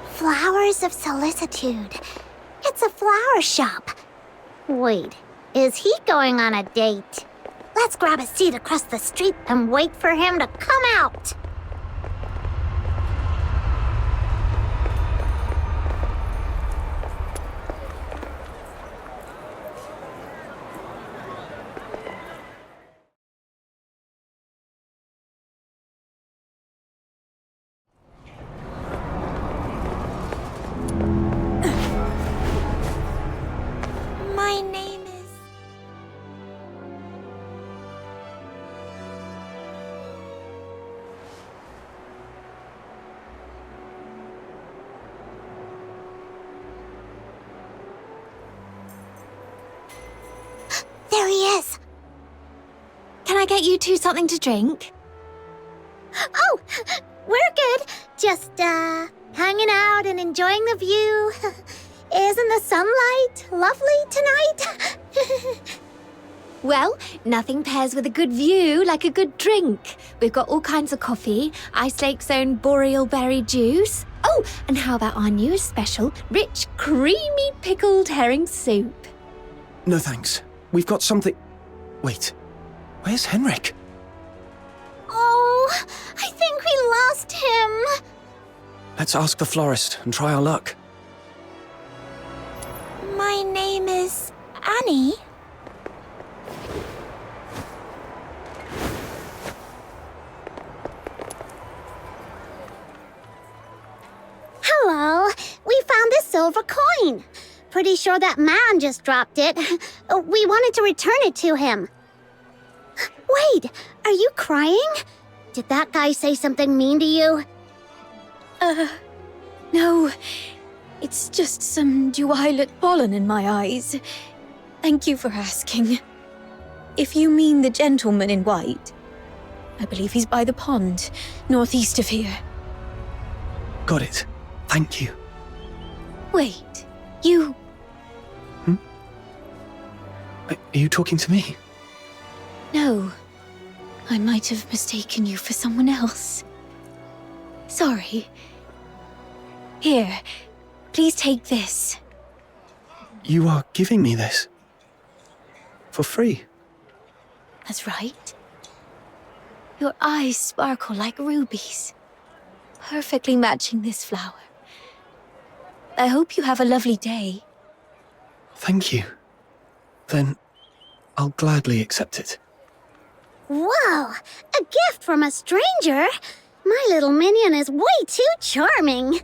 Flowers of Solicitude. It's a flower shop. Wait, is he going on a date? Let's grab a seat across the street and wait for him to come out. My name is... There he is. Can I get you two something to drink? Oh, we're good. Just, hanging out and enjoying the view. Isn't the sunlight lovely tonight? Well, nothing pairs with a good view like a good drink. We've got all kinds of coffee, Ice Lake's own boreal berry juice. Oh, and how about our newest special, rich, creamy pickled herring soup? No thanks. We've got something... Wait, where's Henrik? Oh, I think we lost him. Let's ask the florist and try our luck. My name is Annie. Well, we found this silver coin. Pretty sure that man just dropped it. We wanted to return it to him. Wait, are you crying? Did that guy say something mean to you? No. It's just some duet pollen in my eyes. Thank you for asking. If you mean the gentleman in white, I believe he's by the pond, northeast of here. Got it. Thank you. Wait, you... Are you talking to me? No. I might have mistaken you for someone else. Sorry. Here, please take this. You are giving me this? For free? That's right. Your eyes sparkle like rubies, perfectly matching this flower. I hope you have a lovely day. Thank you. Then I'll gladly accept it. Whoa, a gift from a stranger? My little minion is way too charming.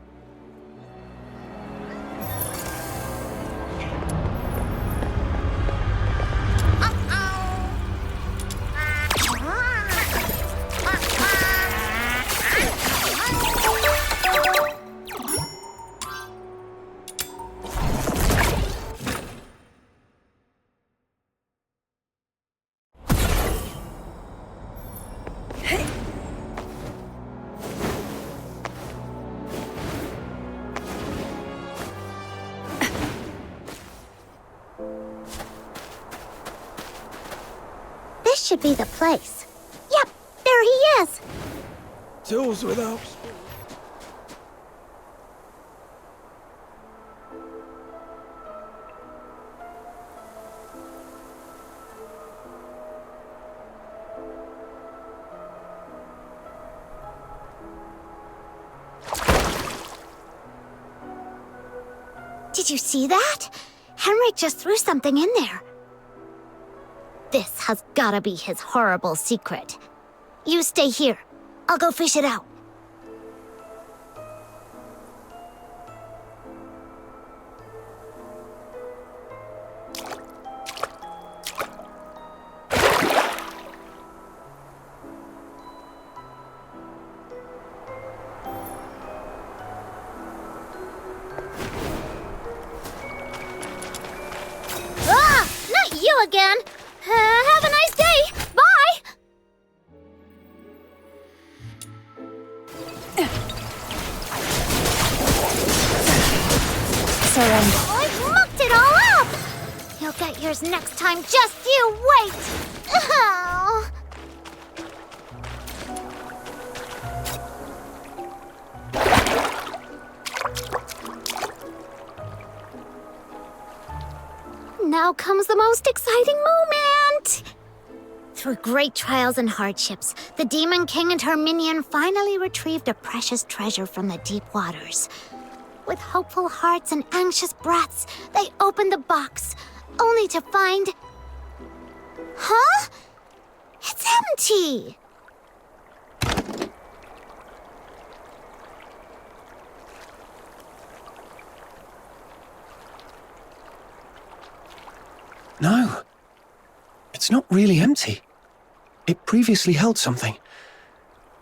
This should be the place. Yep, there he is. Tools without... Did you see that? Henrik just threw something in there. This has gotta be his horrible secret. You stay here. I'll go fish it out. Ah! Not you again! Have a nice day! Bye! Surrender. I've mucked it all up! You'll get yours next time, just you wait! Oh. Now comes the most exciting moment! Through great trials and hardships, the Demon King and her minion finally retrieved a precious treasure from the deep waters. With hopeful hearts and anxious breaths, they opened the box, only to find... Huh? It's empty! No. It's not really empty. It previously held something.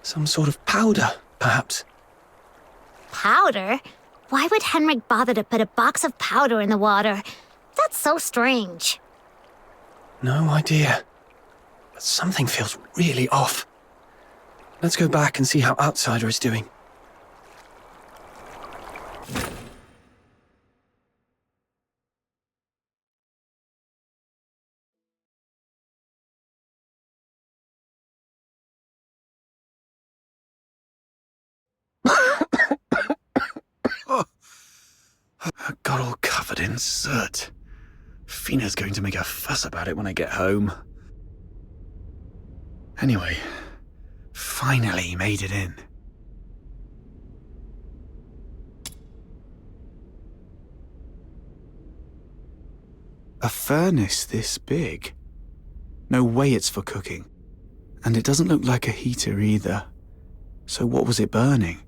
Some sort of powder, perhaps. Powder? Why would Henrik bother to put a box of powder in the water? That's so strange. No idea. But something feels really off. Let's go back and see how Outsider is doing. I got all covered in soot. Fina's going to make a fuss about it when I get home. Anyway, finally made it in. A furnace this big? No way it's for cooking. And it doesn't look like a heater either. So what was it burning?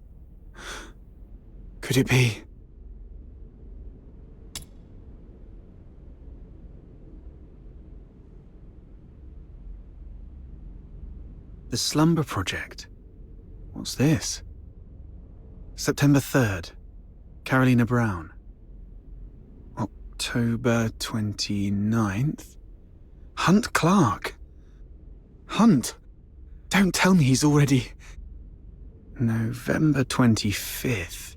Could it be? The Slumber Project. What's this? September 3rd. Carolina Brown. October 29th. Hunt Clark. Hunt? Don't tell me he's already... November 25th.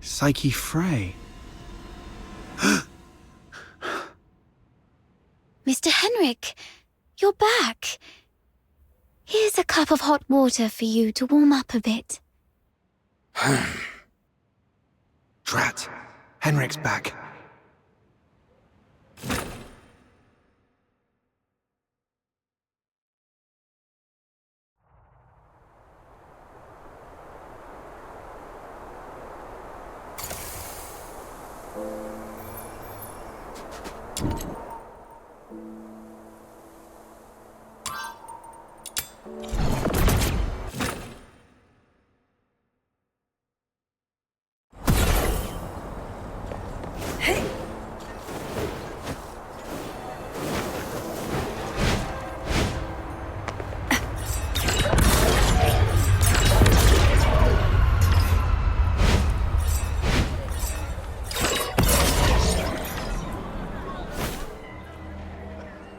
Psyche Frey. Mr. Henrik, you're back. Here's a cup of hot water for you to warm up a bit. Drat. Henrik's back.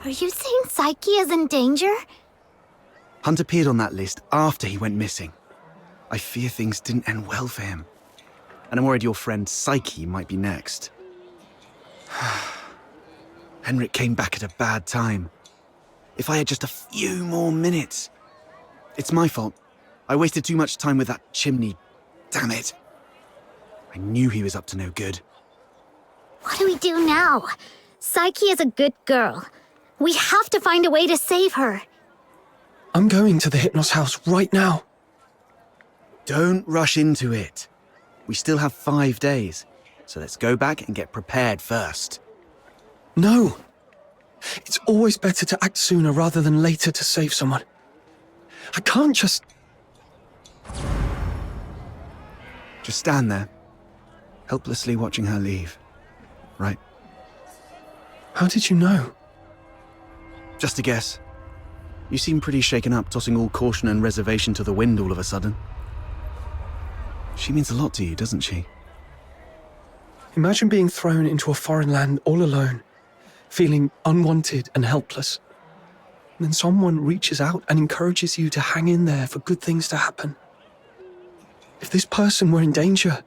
Are you saying Psyche is in danger? Hunt appeared on that list after he went missing. I fear things didn't end well for him. And I'm worried your friend Psyche might be next. Henrik came back at a bad time. If I had just a few more minutes. It's my fault. I wasted too much time with that chimney. Damn it. I knew he was up to no good. What do we do now? Psyche is a good girl. We have to find a way to save her. I'm going to the Hypnos house right now. Don't rush into it. We still have 5 days, so let's go back and get prepared first. No. It's always better to act sooner rather than later to save someone. I can't just... Just stand there, helplessly watching her leave. Right? How did you know? Just a guess. You seem pretty shaken up, tossing all caution and reservation to the wind all of a sudden. She means a lot to you, doesn't she? Imagine being thrown into a foreign land all alone, feeling unwanted and helpless. And then someone reaches out and encourages you to hang in there for good things to happen. If this person were in danger,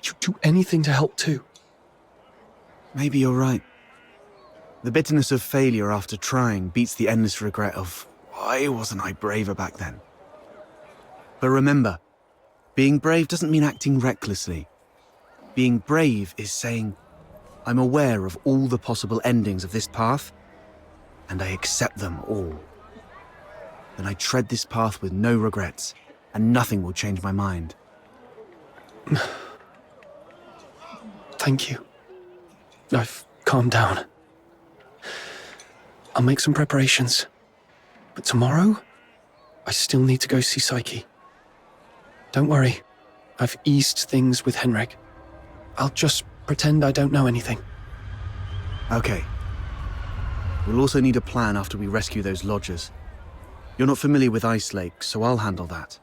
you'd do anything to help too. Maybe you're right. The bitterness of failure after trying beats the endless regret of, why wasn't I braver back then? But remember, being brave doesn't mean acting recklessly. Being brave is saying, I'm aware of all the possible endings of this path, and I accept them all. Then I tread this path with no regrets, and nothing will change my mind. Thank you. I've calmed down. I'll make some preparations. But tomorrow, I still need to go see Psyche. Don't worry, I've eased things with Henrik. I'll just pretend I don't know anything. Okay. We'll also need a plan after we rescue those lodgers. You're not familiar with Ice Lake, so I'll handle that.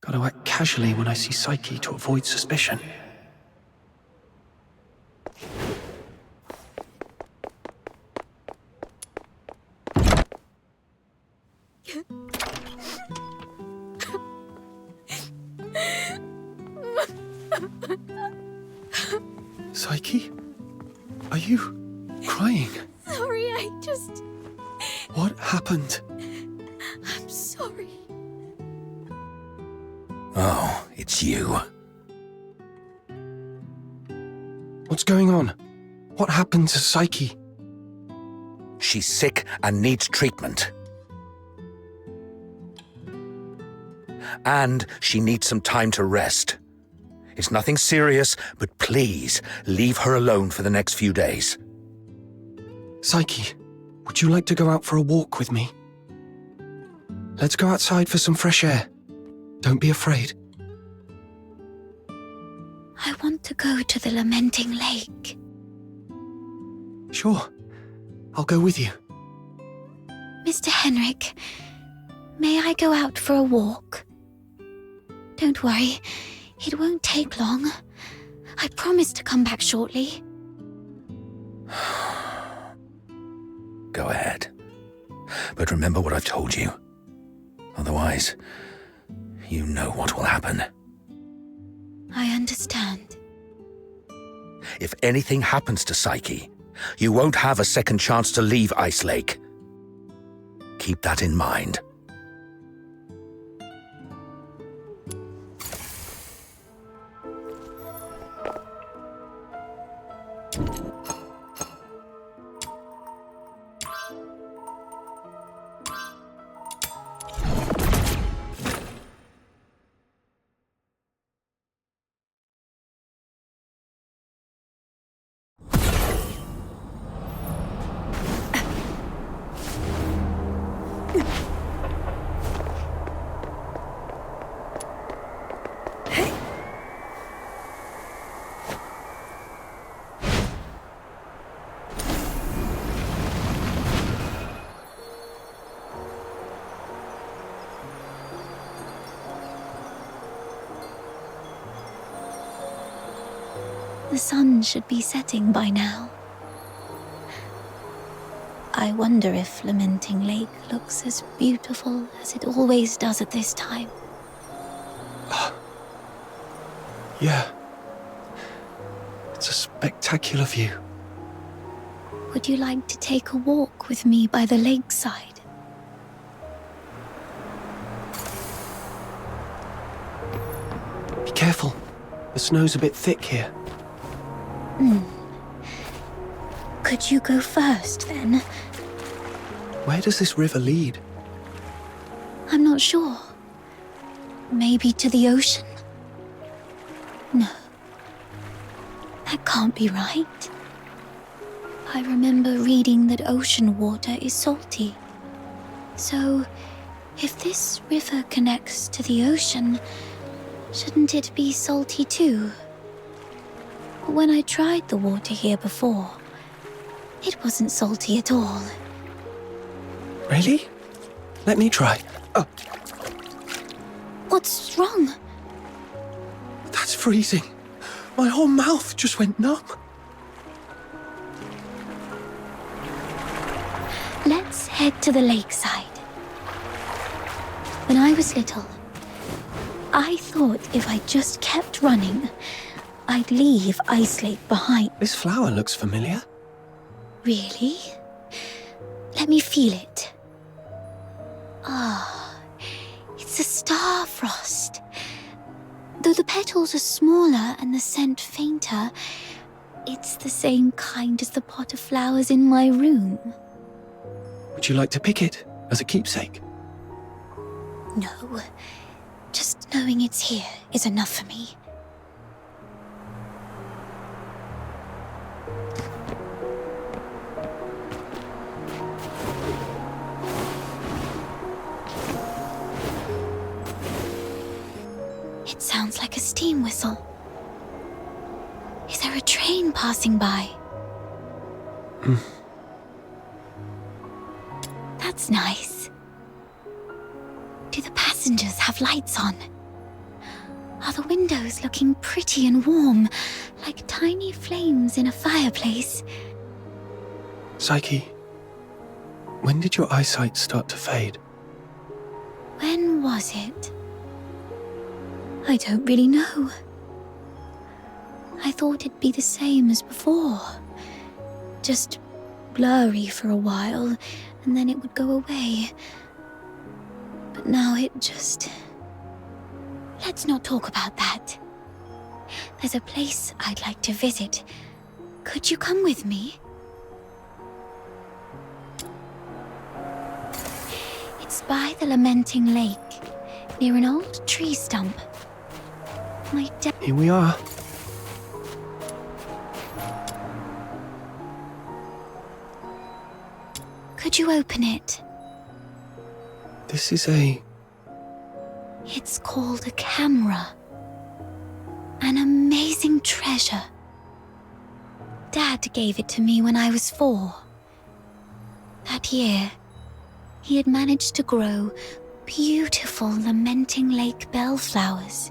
Gotta act casually when I see Psyche to avoid suspicion. Psyche? Are you crying? Sorry, I just... What happened? I'm sorry. Oh, it's you. What's going on? What happened to Psyche? She's sick and needs treatment. And she needs some time to rest. It's nothing serious, but please leave her alone for the next few days. Psyche, would you like to go out for a walk with me? Let's go outside for some fresh air. Don't be afraid. I want to go to the Lamenting Lake. Sure. I'll go with you. Mr. Henrik, may I go out for a walk? Don't worry, it won't take long. I promise to come back shortly. Go ahead. But remember what I've told you. Otherwise, you know what will happen. I understand. If anything happens to Psyche, you won't have a second chance to leave Ice Lake. Keep that in mind. The sun should be setting by now. I wonder if Lamenting Lake looks as beautiful as it always does at this time. Yeah. It's a spectacular view. Would you like to take a walk with me by the lakeside? Be careful. The snow's a bit thick here. Could you go first, then? Where does this river lead? I'm not sure. Maybe to the ocean? No. That can't be right. I remember reading that ocean water is salty. So, if this river connects to the ocean, shouldn't it be salty too? When I tried the water here before, it wasn't salty at all. Really? Let me try. Oh, What's wrong? that's freezing. My whole mouth just went numb. Let's head to the lakeside. When I was little, I thought if I just kept running, I'd leave Ice Lake behind. This flower looks familiar. Really? Let me feel it. It's a star frost. Though the petals are smaller and the scent fainter, it's the same kind as the pot of flowers in my room. Would you like to pick it as a keepsake? No, just knowing it's here is enough for me. It sounds like a steam whistle. Is there a train passing by? That's nice. Do the passengers have lights on? Are the windows looking pretty and warm, like tiny flames in a fireplace? Psyche, when did your eyesight start to fade? When was it? I don't really know. I thought it'd be the same as before, just blurry for a while, and then it would go away. But now it just... Let's not talk about that. There's a place I'd like to visit. Could you come with me? It's by the Lamenting Lake, near an old tree stump. My dad... Here we are. Could you open it? This is a... It's called a camera. An amazing treasure. Dad gave it to me when I was 4. That year, he had managed to grow beautiful Lamenting Lake bellflowers.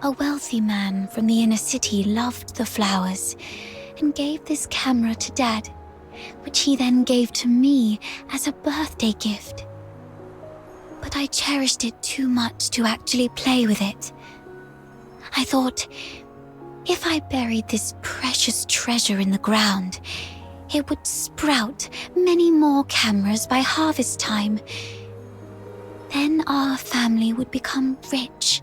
A wealthy man from the inner city loved the flowers and gave this camera to Dad, which he then gave to me as a birthday gift. But I cherished it too much to actually play with it. I thought, if I buried this precious treasure in the ground, it would sprout many more cameras by harvest time. Then our family would become rich,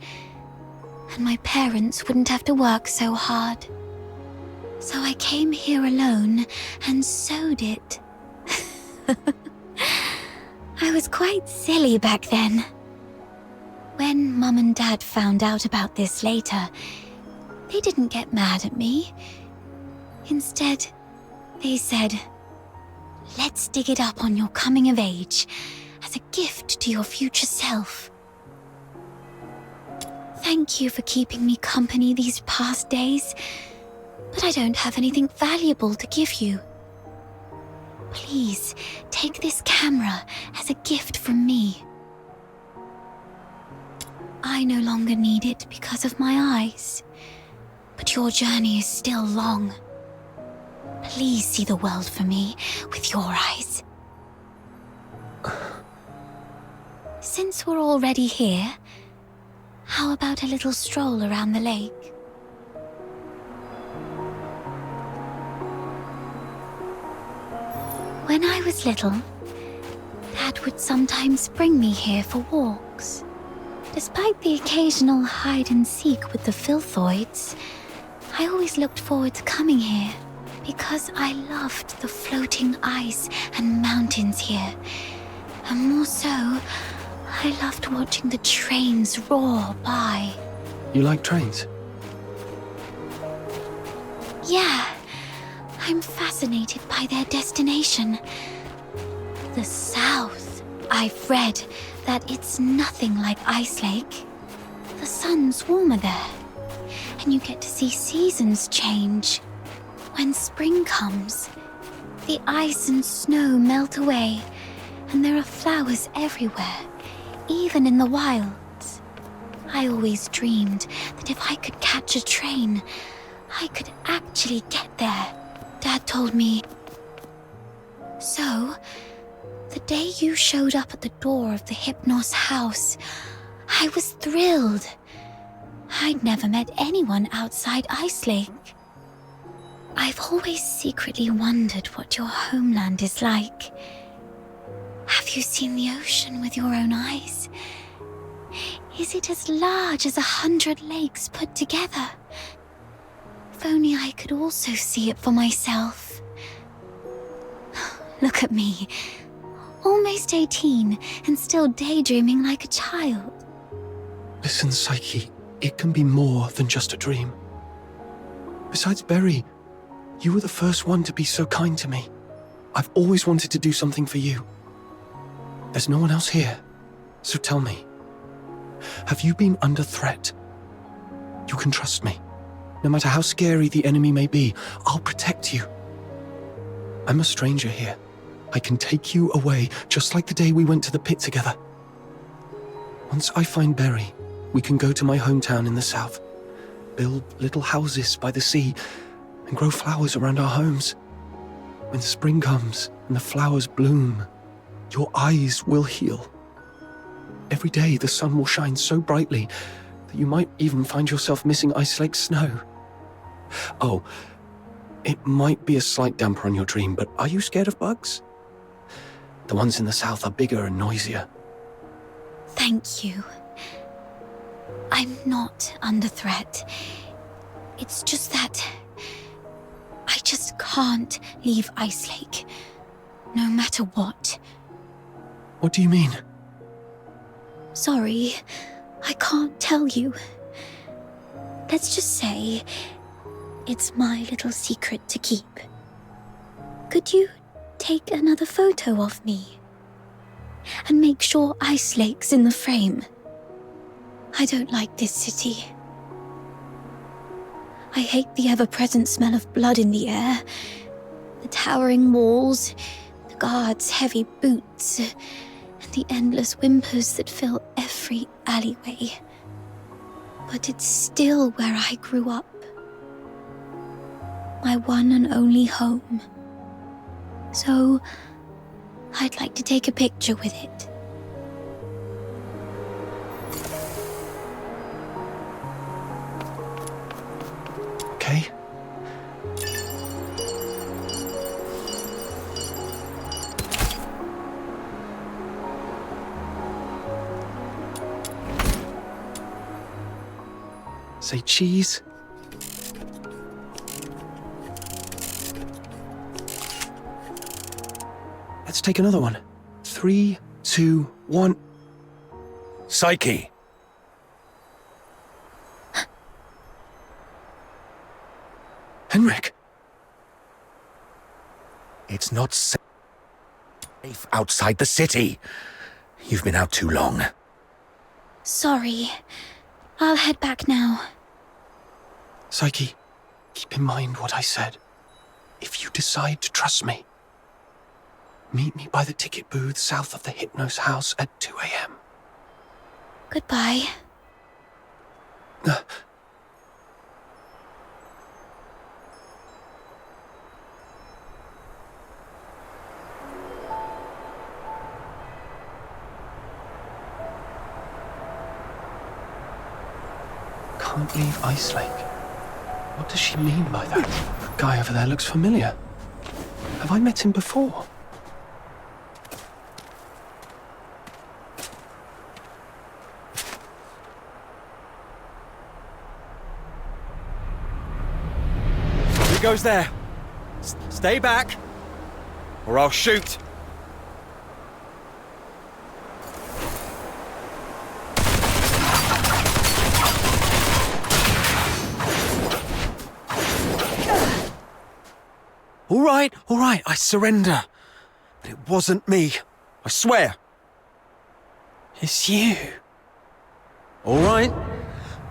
and my parents wouldn't have to work so hard. So I came here alone and sowed it. I was quite silly back then. When Mum and Dad found out about this later, they didn't get mad at me. Instead, they said, "Let's dig it up on your coming of age, as a gift to your future self." Thank you for keeping me company these past days, but I don't have anything valuable to give you. Please, take this camera as a gift from me. I no longer need it because of my eyes, but your journey is still long. Please see the world for me with your eyes. Since we're already here, how about a little stroll around the lake? When I was little, Dad would sometimes bring me here for walks. Despite the occasional hide and seek with the filthoids, I always looked forward to coming here because I loved the floating ice and mountains here. And more so, I loved watching the trains roar by. You like trains? Yeah, I'm fascinated by their destination. The South. I've read that it's nothing like Ice Lake. The sun's warmer there, and you get to see seasons change. When spring comes, the ice and snow melt away, and there are flowers everywhere, even in the wilds. I always dreamed that if I could catch a train, I could actually get there. Dad told me. So, the day you showed up at the door of the Hypnos house, I was thrilled. I'd never met anyone outside Ice Lake. I've always secretly wondered what your homeland is like. Have you seen the ocean with your own eyes? Is it as large as 100 lakes put together? If only I could also see it for myself. Look at me. Almost 18 and still daydreaming like a child. Listen, Psyche, it can be more than just a dream. Besides Berry, you were the first one to be so kind to me. I've always wanted to do something for you. There's no one else here, so tell me, have you been under threat? You can trust me. No matter how scary the enemy may be, I'll protect you. I'm a stranger here. I can take you away, just like the day we went to the pit together. Once I find Berry, we can go to my hometown in the south, build little houses by the sea, and grow flowers around our homes. When spring comes and the flowers bloom, your eyes will heal. Every day the sun will shine so brightly that you might even find yourself missing Ice Lake snow. Oh, it might be a slight damper on your dream, but are you scared of bugs? The ones in the south are bigger and noisier. Thank you. I'm not under threat. It's just that I just can't leave Ice Lake, no matter what. What do you mean? Sorry, I can't tell you. Let's just say it's my little secret to keep. Could you take another photo of me? And make sure Ice Lake's in the frame. I don't like this city. I hate the ever-present smell of blood in the air, the towering walls, the guards' heavy boots, and the endless whimpers that fill every alleyway. But it's still where I grew up. My one and only home. So, I'd like to take a picture with it. Okay. Say cheese. Let's take another one. 3, 2, 1. Psyche! Henrik! It's not safe outside the city. You've been out too long. Sorry. I'll head back now. Psyche, keep in mind what I said. If you decide to trust me, meet me by the ticket booth south of the Hypnos house at 2 a.m. Goodbye. Can't leave Ice Lake. What does she mean by that? The guy over there looks familiar. Have I met him before? Who goes there? Stay back, or I'll shoot. All right, I surrender. But it wasn't me, I swear. It's you. All right,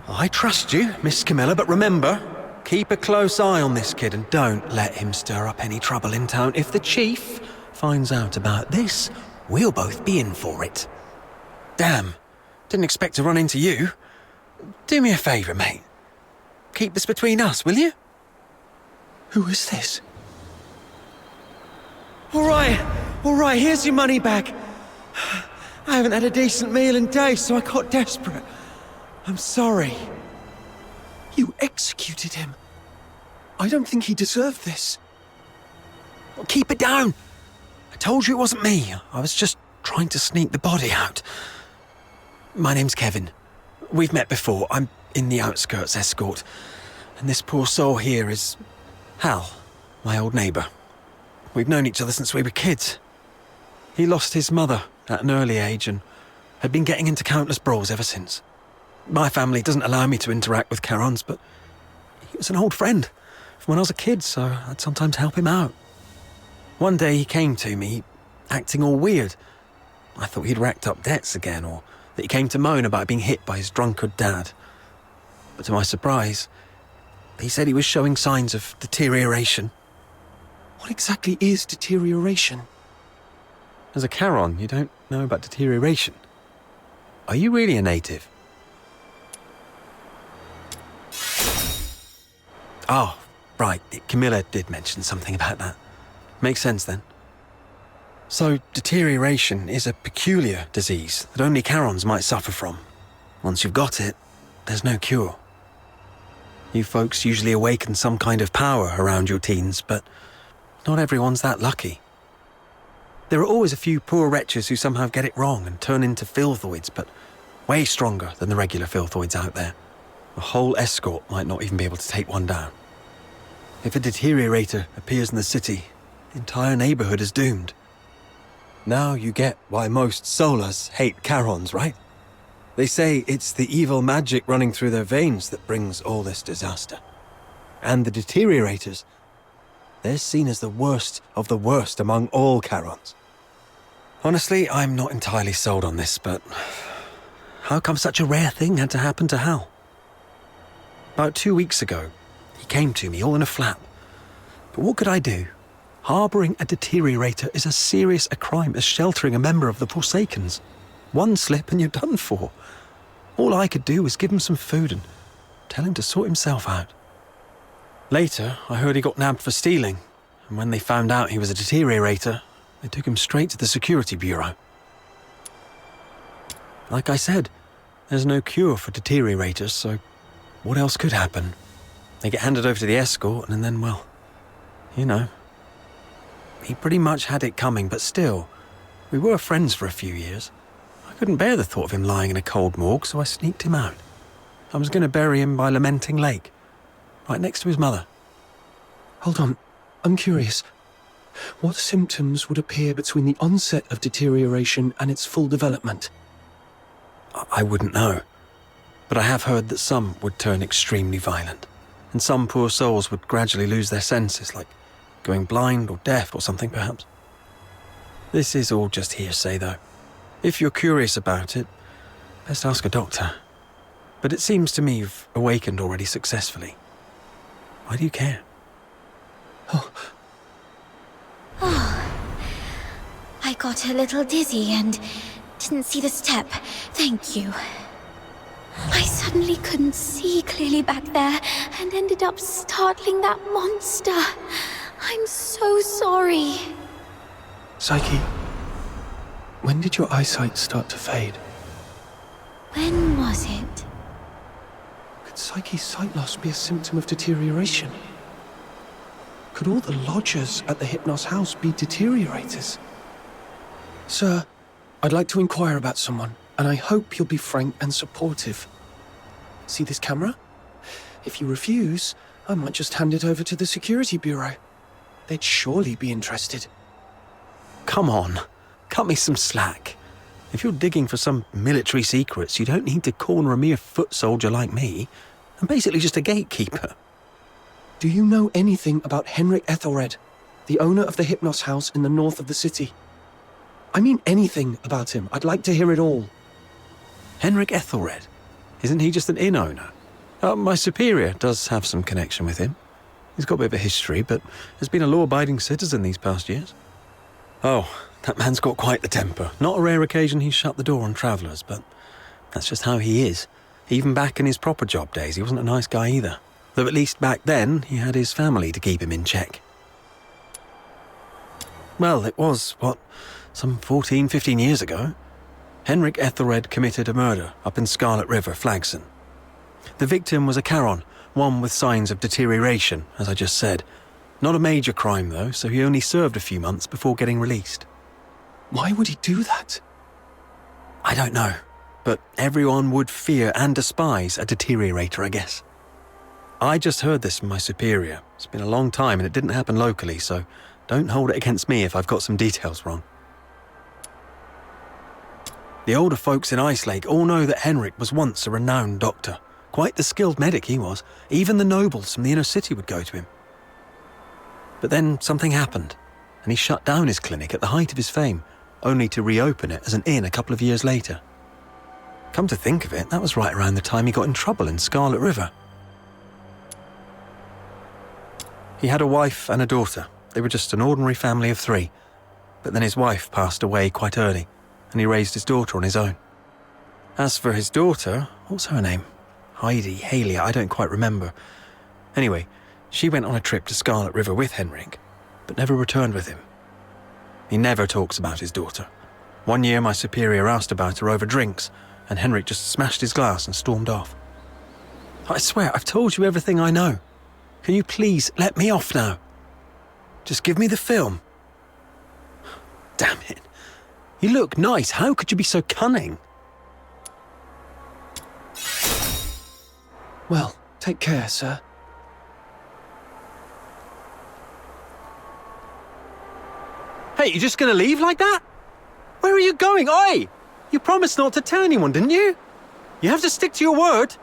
I trust you, Miss Camilla, but remember, keep a close eye on this kid and don't let him stir up any trouble in town. If the chief finds out about this, we'll both be in for it. Damn, didn't expect to run into you. Do me a favour, mate. Keep this between us, will you? Who is this? All right, here's your money back. I haven't had a decent meal in days, so I got desperate. I'm sorry. You executed him. I don't think he deserved this. Well, keep it down. I told you it wasn't me. I was just trying to sneak the body out. My name's Kevin. We've met before. I'm in the outskirts escort. And this poor soul here is Hal, my old neighbour. We've known each other since we were kids. He lost his mother at an early age and had been getting into countless brawls ever since. My family doesn't allow me to interact with Charons, but he was an old friend from when I was a kid, so I'd sometimes help him out. One day he came to me, acting all weird. I thought he'd racked up debts again, or that he came to moan about being hit by his drunkard dad. But to my surprise, he said he was showing signs of deterioration. What exactly is deterioration? As a Charon, you don't know about deterioration. Are you really a native? Oh, right. Camilla did mention something about that. Makes sense then. So, deterioration is a peculiar disease that only Charons might suffer from. Once you've got it, there's no cure. You folks usually awaken some kind of power around your teens, but not everyone's that lucky. There are always a few poor wretches who somehow get it wrong and turn into filthoids, but way stronger than the regular filthoids out there. A whole escort might not even be able to take one down. If a deteriorator appears in the city, the entire neighborhood is doomed. Now you get why most Solas hate Charons, right? They say it's the evil magic running through their veins that brings all this disaster. And the deteriorators, they're seen as the worst of the worst among all Charons. Honestly, I'm not entirely sold on this, but how come such a rare thing had to happen to Hal? About 2 weeks ago, he came to me all in a flap. But what could I do? Harbouring a deteriorator is as serious a crime as sheltering a member of the Forsakens. One slip and you're done for. All I could do was give him some food and tell him to sort himself out. Later, I heard he got nabbed for stealing, and when they found out he was a deteriorator, they took him straight to the security bureau. Like I said, there's no cure for deteriorators, so what else could happen? They get handed over to the escort, and then, well, you know. He pretty much had it coming, but still, we were friends for a few years. I couldn't bear the thought of him lying in a cold morgue, so I sneaked him out. I was going to bury him by Lamenting Lake, right next to his mother. Hold on, I'm curious. What symptoms would appear between the onset of deterioration and its full development? I wouldn't know, but I have heard that some would turn extremely violent, and some poor souls would gradually lose their senses, like going blind or deaf or something perhaps. This is all just hearsay, though. If you're curious about it, best ask a doctor. But it seems to me you've awakened already successfully. Why do you care? Oh, I got a little dizzy and didn't see the step. Thank you. I suddenly couldn't see clearly back there and ended up startling that monster. I'm so sorry. Psyche, when did your eyesight start to fade? When was it? Could Psyche's sight loss be a symptom of deterioration? Could all the lodgers at the Hypnos house be deteriorators? Sir, I'd like to inquire about someone, and I hope you'll be frank and supportive. See this camera? If you refuse, I might just hand it over to the security bureau. They'd surely be interested. Come on, cut me some slack. If you're digging for some military secrets, you don't need to corner a mere foot soldier like me. I'm basically just a gatekeeper. Do you know anything about Henrik Ethelred, the owner of the Hypnos house in the north of the city? I mean anything about him. I'd like to hear it all. Henrik Ethelred? Isn't he just an inn owner? My superior does have some connection with him. He's got a bit of a history, but has been a law-abiding citizen these past years. Oh, that man's got quite the temper. Not a rare occasion he's shut the door on travellers, but that's just how he is. Even back in his proper job days, he wasn't a nice guy either. Though at least back then, he had his family to keep him in check. Well, it was, some 14, 15 years ago. Henrik Ethelred committed a murder up in Scarlet River, Flagson. The victim was a Charon, one with signs of deterioration, as I just said. Not a major crime, though, so he only served a few months before getting released. Why would he do that? I don't know, but everyone would fear and despise a deteriorator, I guess. I just heard this from my superior. It's been a long time and it didn't happen locally, so don't hold it against me if I've got some details wrong. The older folks in Ice Lake all know that Henrik was once a renowned doctor. Quite the skilled medic he was. Even the nobles from the inner city would go to him. But then something happened, and he shut down his clinic at the height of his fame, only to reopen it as an inn a couple of years later. Come to think of it, that was right around the time he got in trouble in Scarlet River. He had a wife and a daughter. They were just an ordinary family of 3. But then his wife passed away quite early, and he raised his daughter on his own. As for his daughter, what's her name? Heidi, Haley, I don't quite remember. Anyway, she went on a trip to Scarlet River with Henrik, but never returned with him. He never talks about his daughter. One year my superior asked about her over drinks, and Henrik just smashed his glass and stormed off. I swear, I've told you everything I know. Can you please let me off now? Just give me the film. Damn it. You look nice. How could you be so cunning? Well, take care, sir. Hey, you just gonna leave like that? Where are you going? Oi! You promised not to tell anyone, didn't you? You have to stick to your word.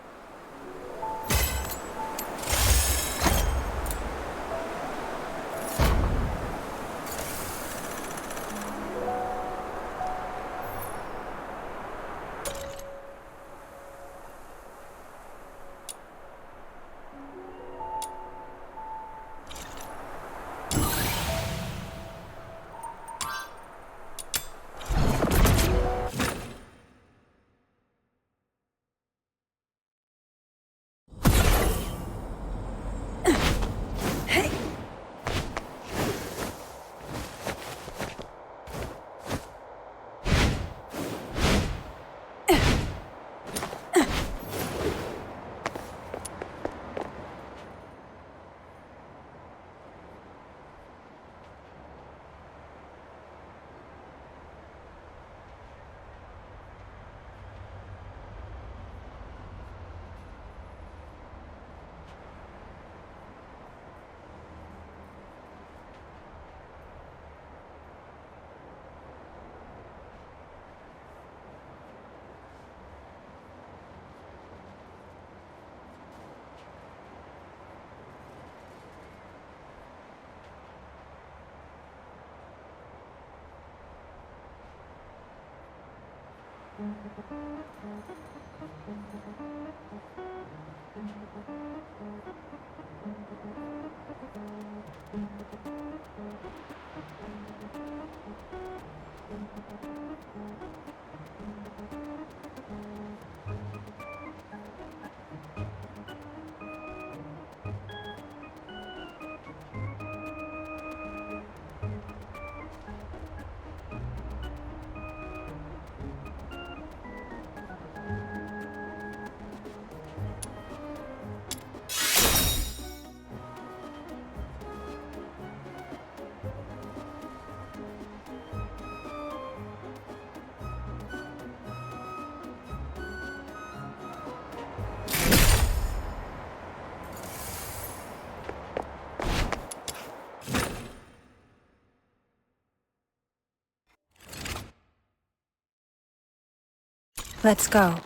Let's go.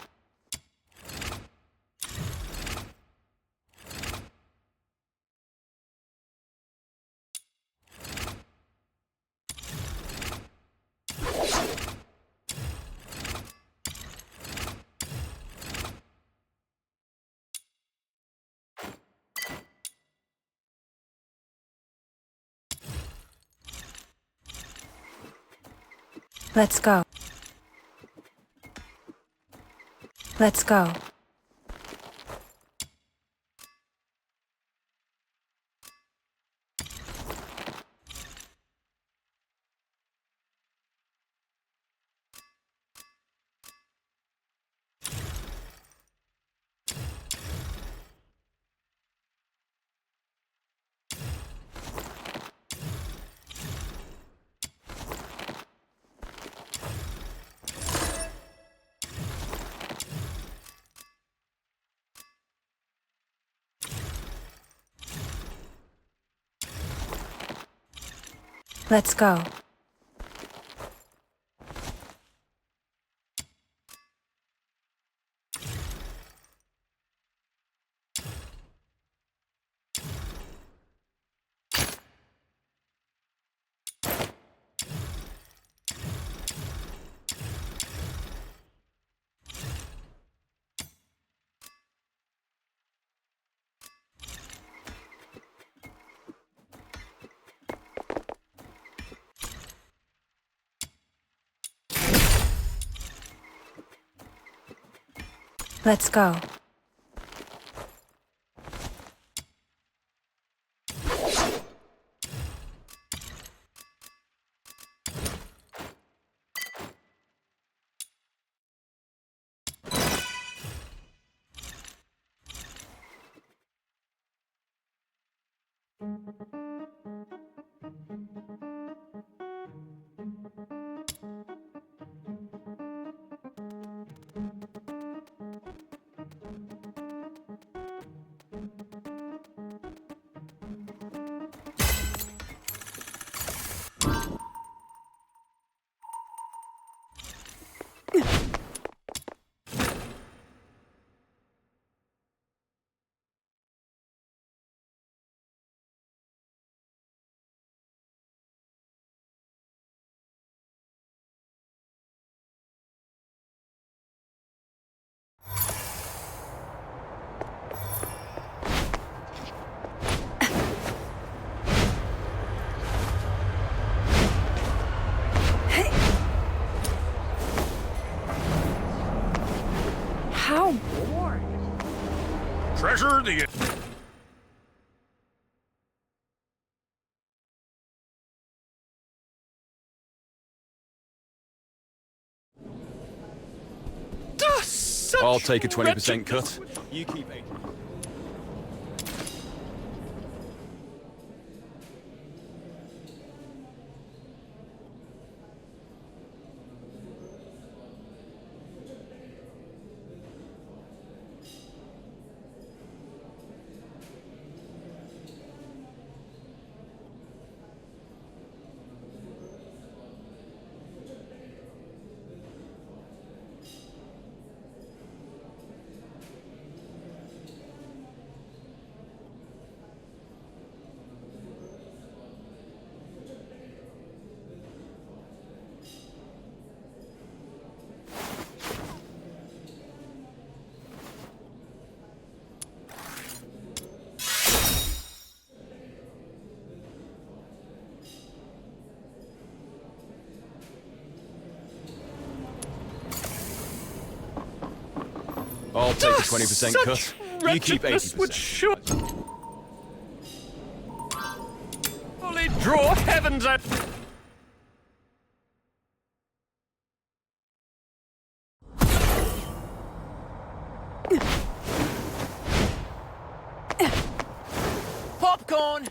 Let's go. Let's go. Let's go. Let's go. Treasure the... I'll take a 20% cut. You keep 80. I'll take a 20% cut. You keep 80%. Would surely draw heavens out. Popcorn!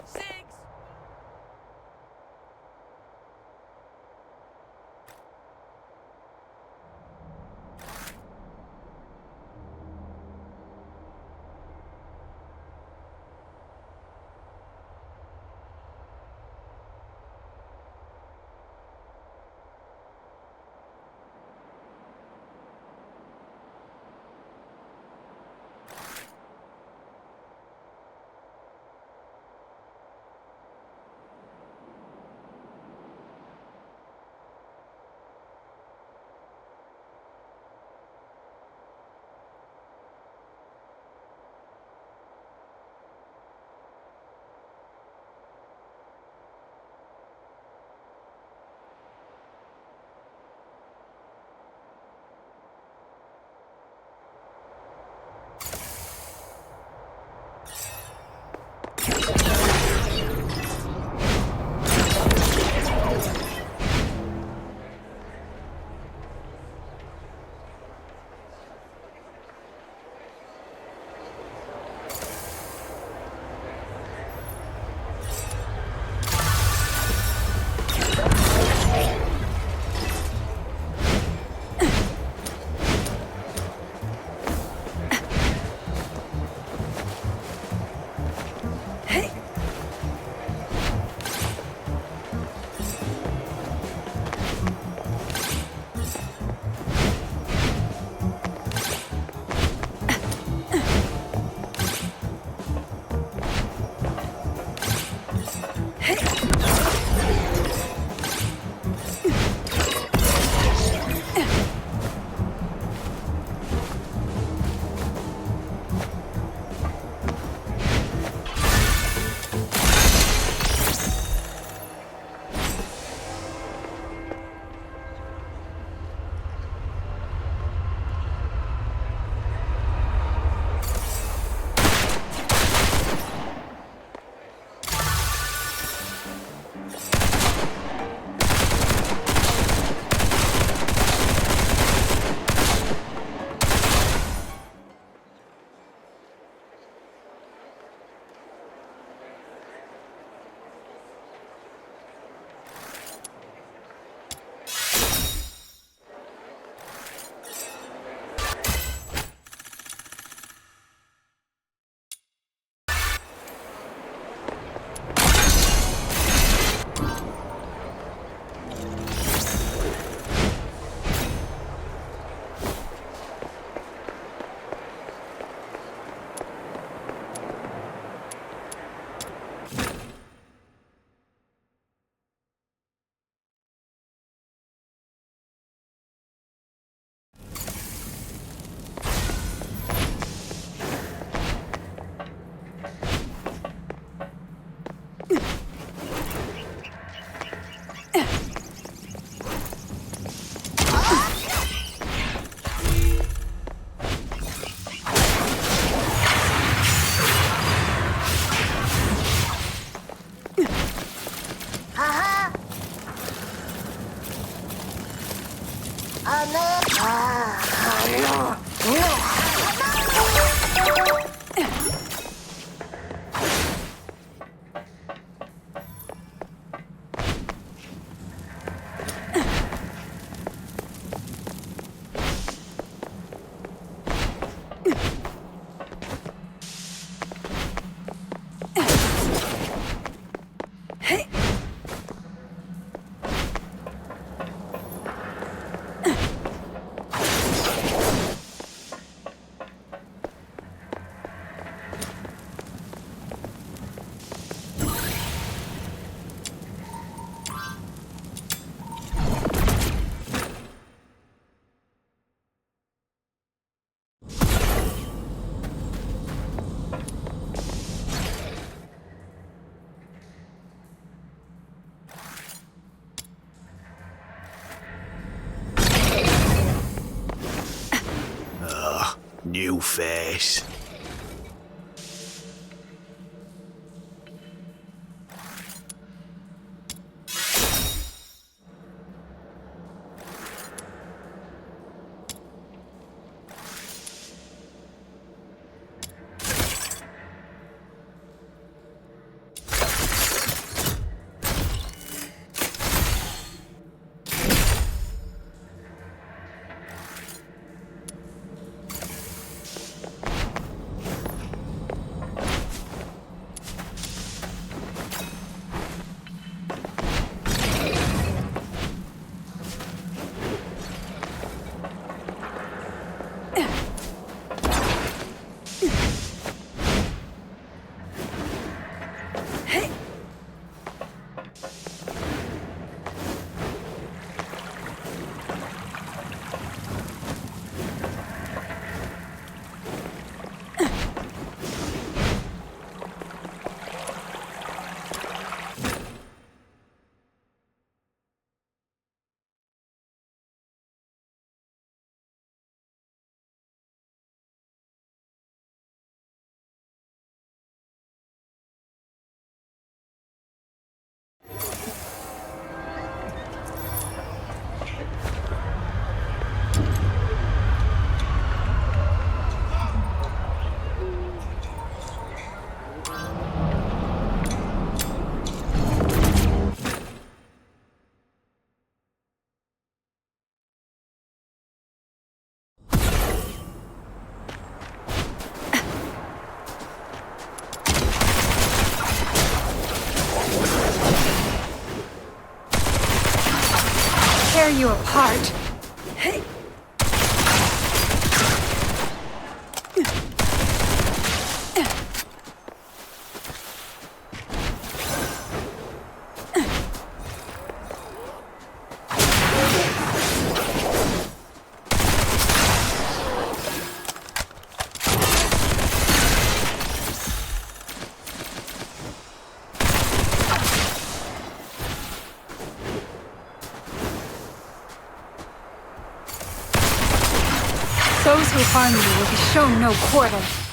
New face. Tear you apart. Those who harm you will be shown no quarter.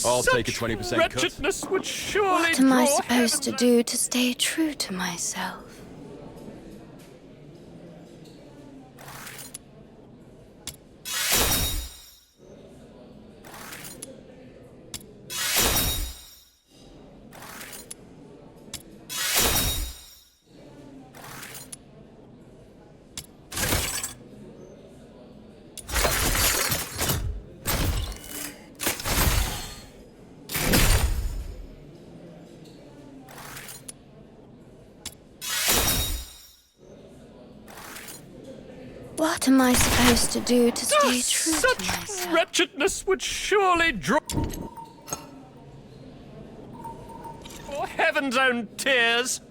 I'll take a 20% cut. Wretchedness would surely What am I draw supposed to do to stay true to myself? What am I supposed to do to stay true to myself? Such wretchedness would surely draw... For heaven's own tears!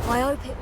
I hope it...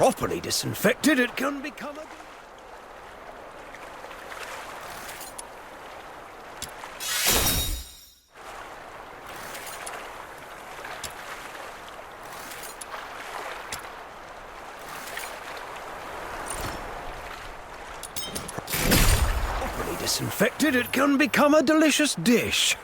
Properly disinfected, it can become a... Properly disinfected, it can become a delicious dish.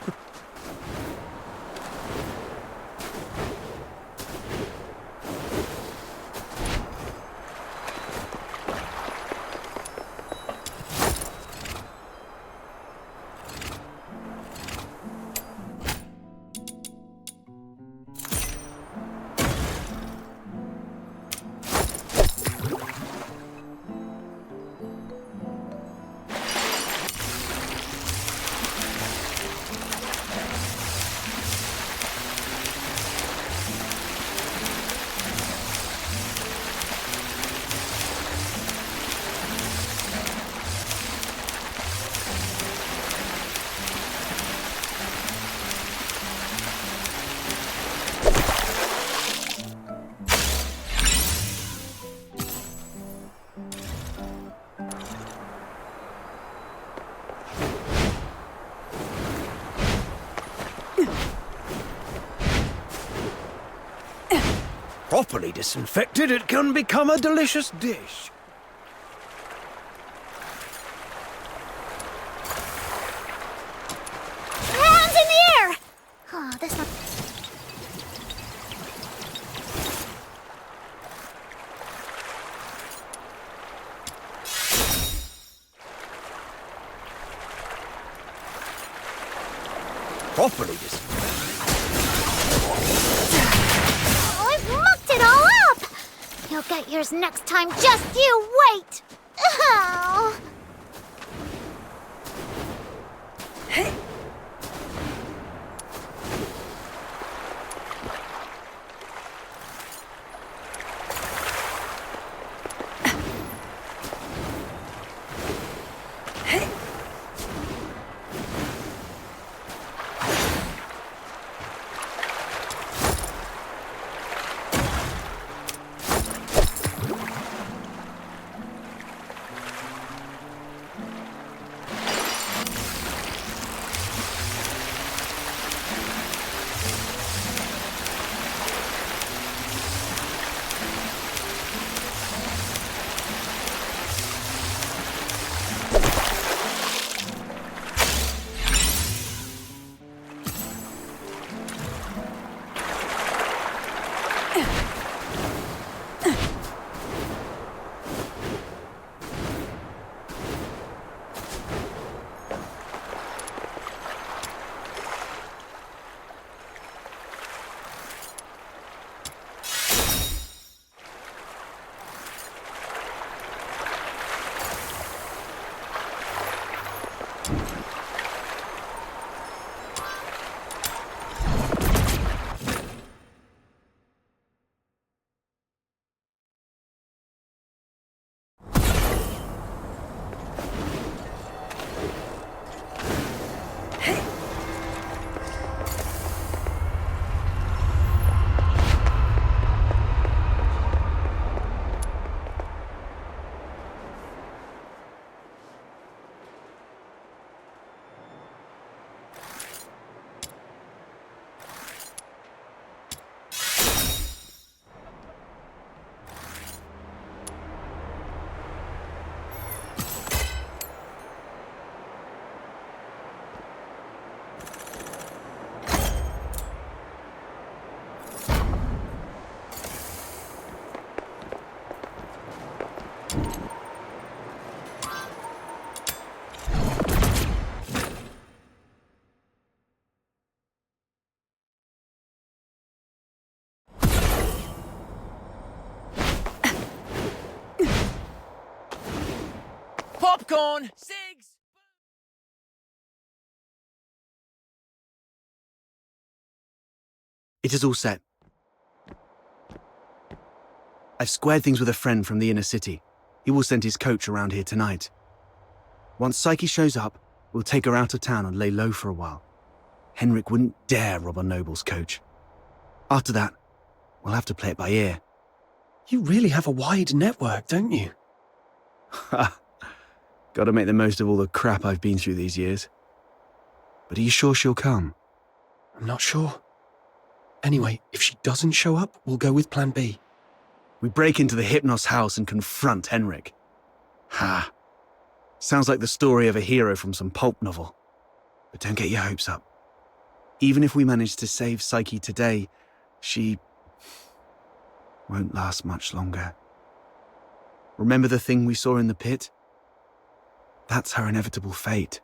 Properly disinfected, it can become a delicious dish. Hands in the air! Oh, this one. Properly disinfected. Oh, I've mucked it all up! You'll get yours next time, just you wait! Oh. Popcorn! Cigs! It is all set. I've squared things with a friend from the inner city. He will send his coach around here tonight. Once Psyche shows up, we'll take her out of town and lay low for a while. Henrik wouldn't dare rob a noble's coach. After that, we'll have to play it by ear. You really have a wide network, don't you? Ha! Gotta make the most of all the crap I've been through these years. But are you sure she'll come? I'm not sure. Anyway, if she doesn't show up, we'll go with plan B. We break into the Hypnos house and confront Henrik. Ha! Sounds like the story of a hero from some pulp novel. But don't get your hopes up. Even if we manage to save Psyche today, she won't last much longer. Remember the thing we saw in the pit? That's her inevitable fate.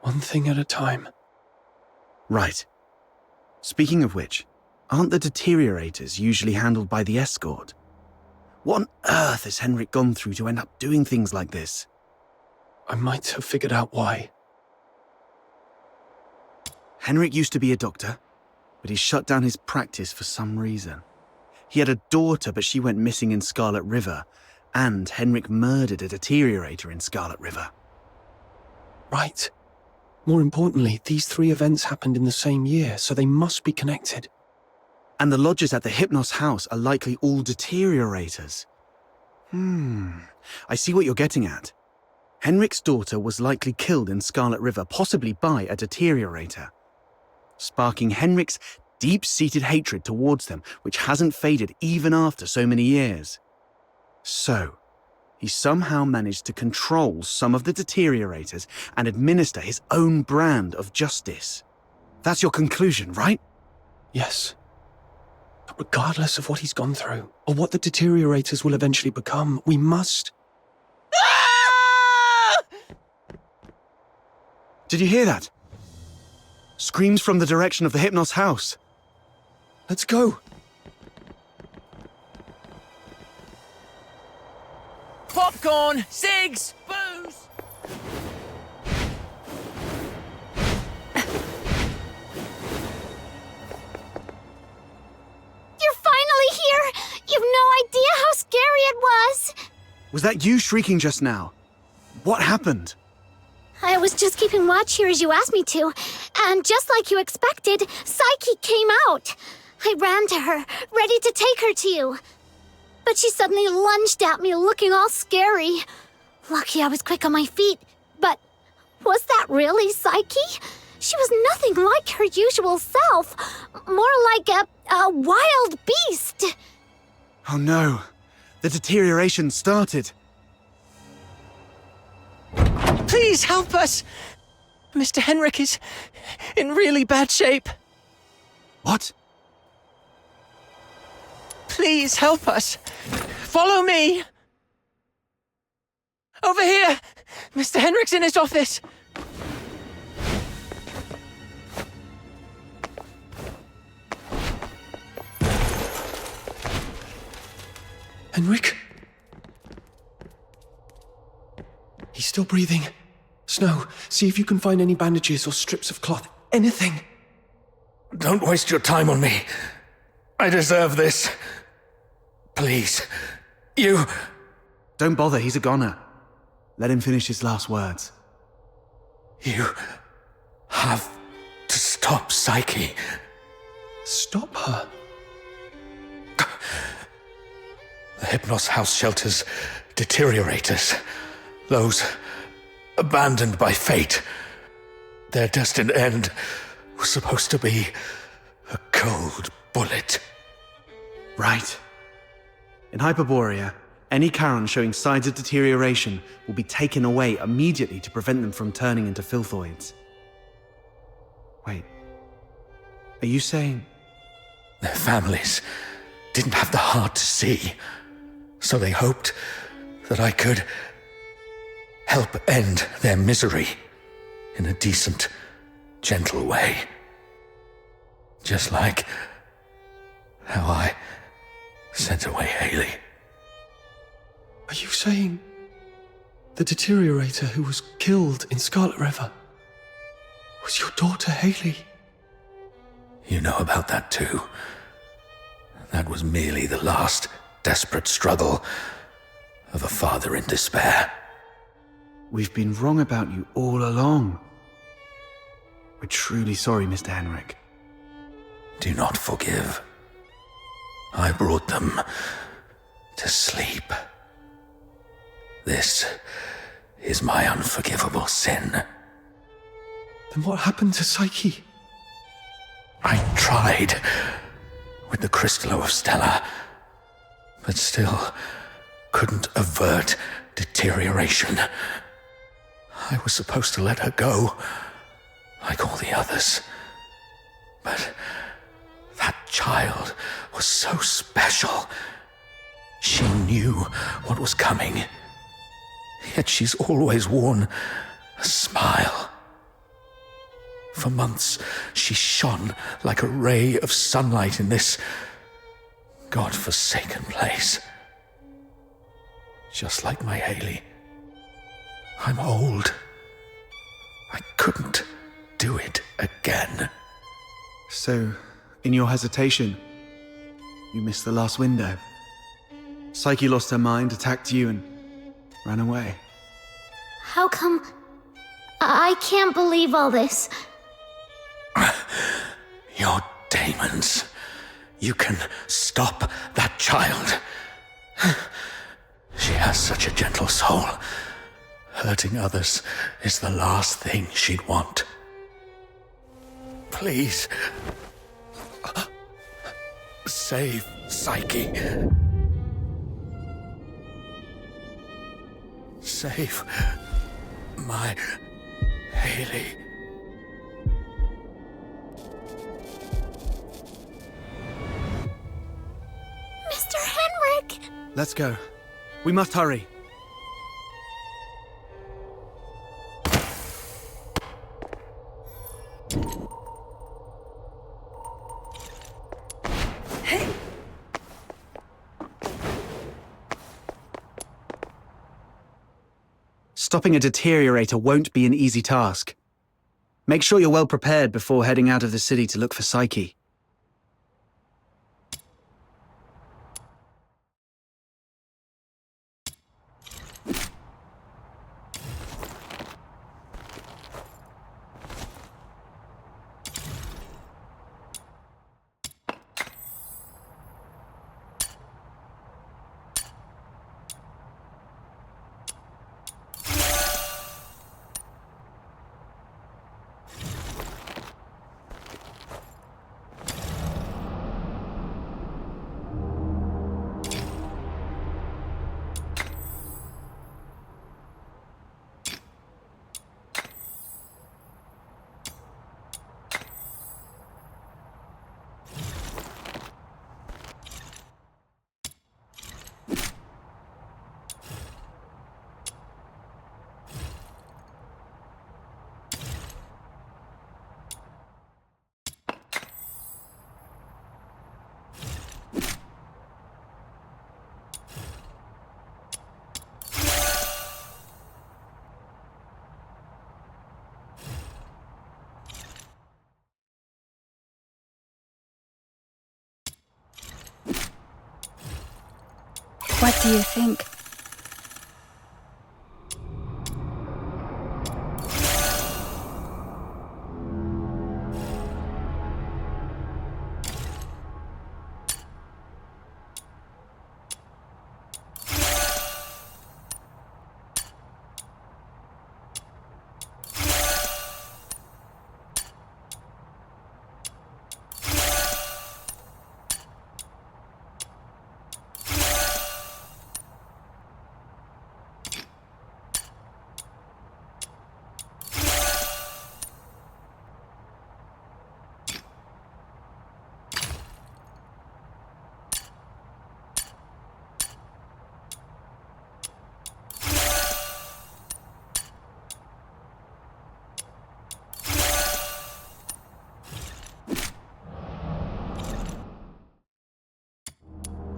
One thing at a time. Right. Speaking of which, aren't the deteriorators usually handled by the escort? What on earth has Henrik gone through to end up doing things like this? I might have figured out why. Henrik used to be a doctor, but he shut down his practice for some reason. He had a daughter, but she went missing in Scarlet River, and Henrik murdered a deteriorator in Scarlet River. Right. More importantly, these three events happened in the same year, so they must be connected. And the lodgers at the Hypnos house are likely all deteriorators. I see what you're getting at. Henrik's daughter was likely killed in Scarlet River, possibly by a deteriorator, sparking Henrik's deep-seated hatred towards them which hasn't faded even after so many years. So, he somehow managed to control some of the deteriorators and administer his own brand of justice. That's your conclusion, right? Yes. But regardless of what he's gone through, or what the deteriorators will eventually become, we must... Did you hear that? Screams from the direction of the Hypnos house. Let's go! Popcorn! Cigs! Booze! You're finally here! You've no idea how scary it was! Was that you shrieking just now? What happened? I was just keeping watch here as you asked me to, and just like you expected, Psyche came out. I ran to her, ready to take her to you. But she suddenly lunged at me, looking all scary. Lucky I was quick on my feet, but was that really Psyche? She was nothing like her usual self, more like a wild beast. Oh no, the deterioration started. Please help us! Mr. Henrik is in really bad shape. What? Please help us. Follow me. Over here. Mr. Henrik's in his office. Henrik? He's still breathing. Snow, see if you can find any bandages or strips of cloth. Anything. Don't waste your time on me. I deserve this. Please. You... Don't bother, he's a goner. Let him finish his last words. You have to stop Psyche. Stop her? The Hypnos house shelters deteriorators. Those abandoned by fate. Their destined end was supposed to be a cold bullet. Right. In Hyperborea, any Charon showing signs of deterioration will be taken away immediately to prevent them from turning into filthoids. Wait. Are you saying... Their families didn't have the heart to see, so they hoped that I could help end their misery in a decent, gentle way. Just like how I sent away Haley. Are you saying the deteriorator who was killed in Scarlet River was your daughter Haley? You know about that too. That was merely the last desperate struggle of a father in despair. We've been wrong about you all along. We're truly sorry, Mr. Henrik. Do not forgive. I brought them to sleep. This is my unforgivable sin. Then what happened to Psyche? I tried with the Crystallo of Stella, but still couldn't avert deterioration. I was supposed to let her go, like all the others. But that child was so special. She knew what was coming. Yet she's always worn a smile. For months, she shone like a ray of sunlight in this God-forsaken place. Just like my Haley. I'm old. I couldn't do it again. So, in your hesitation, you missed the last window. Psyche lost her mind, attacked you, and ran away. How come... I can't believe all this. Your demons. You can stop that child. She has such a gentle soul. Hurting others is the last thing she'd want. Please. Save Psyche. Save my Haley. Mr. Henrik! Let's go. We must hurry. Stopping a deteriorator won't be an easy task. Make sure you're well prepared before heading out of the city to look for Psyche. What do you think?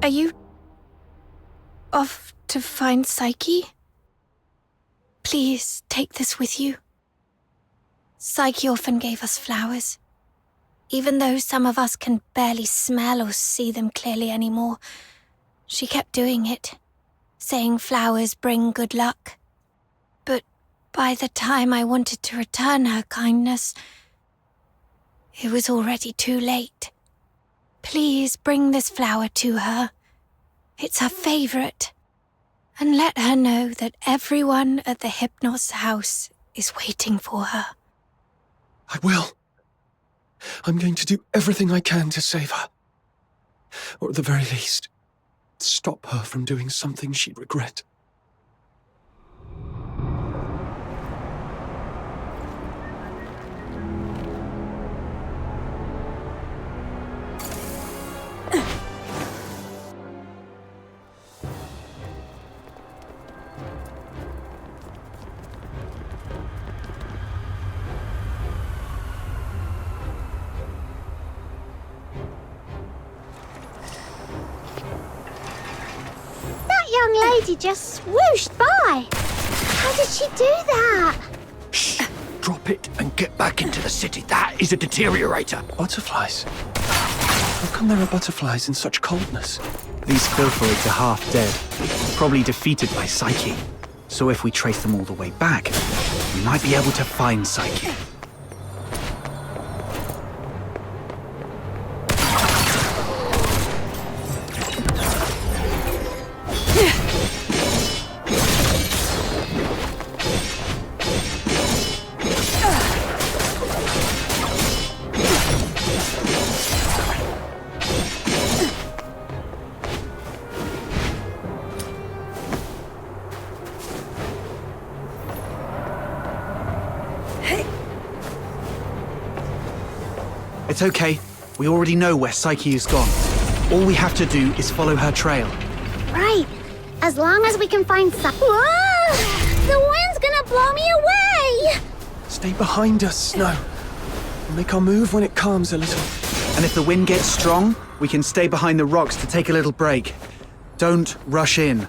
Are you off to find Psyche? Please take this with you. Psyche often gave us flowers. Even though some of us can barely smell or see them clearly anymore, she kept doing it, saying flowers bring good luck. But by the time I wanted to return her kindness, it was already too late. Please bring this flower to her. It's her favorite. And let her know that everyone at the Hypnos house is waiting for her. I will. I'm going to do everything I can to save her. Or at the very least, stop her from doing something she'd regret. Young lady just swooshed by. How did she do that? Shh! Drop it and get back into the city. That is a deteriorator. Butterflies? How come there are butterflies in such coldness? These filthroids are half dead, probably defeated by Psyche. So if we trace them all the way back, we might be able to find Psyche. It's okay. We already know where Psyche is gone. All we have to do is follow her trail. Right. As long as we can find Whoa! The wind's gonna blow me away! Stay behind us, Snow. We'll make our move when it calms a little. And if the wind gets strong, we can stay behind the rocks to take a little break. Don't rush in.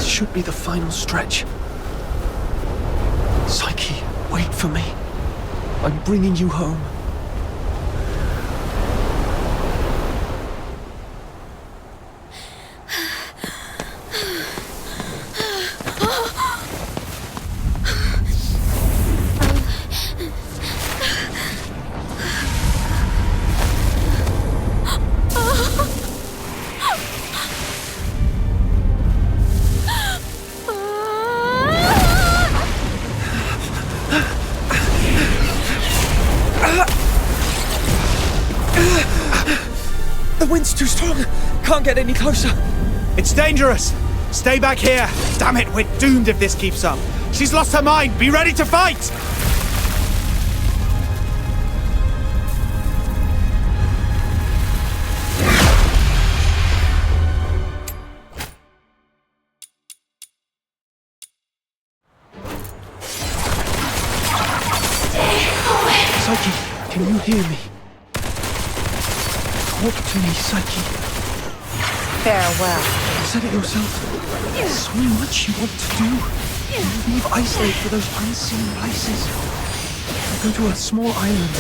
Should be the final stretch. Psyche, wait for me. I'm bringing you home. The wind's too strong. Can't get any closer. It's dangerous. Stay back here. Damn it, we're doomed if this keeps up. She's lost her mind. Be ready to fight. Psyche, can you hear me? Talk to me, Psyche. Farewell. You said it yourself. There's so much you want to do. You leave Isolate for those unseen places. You go to a small island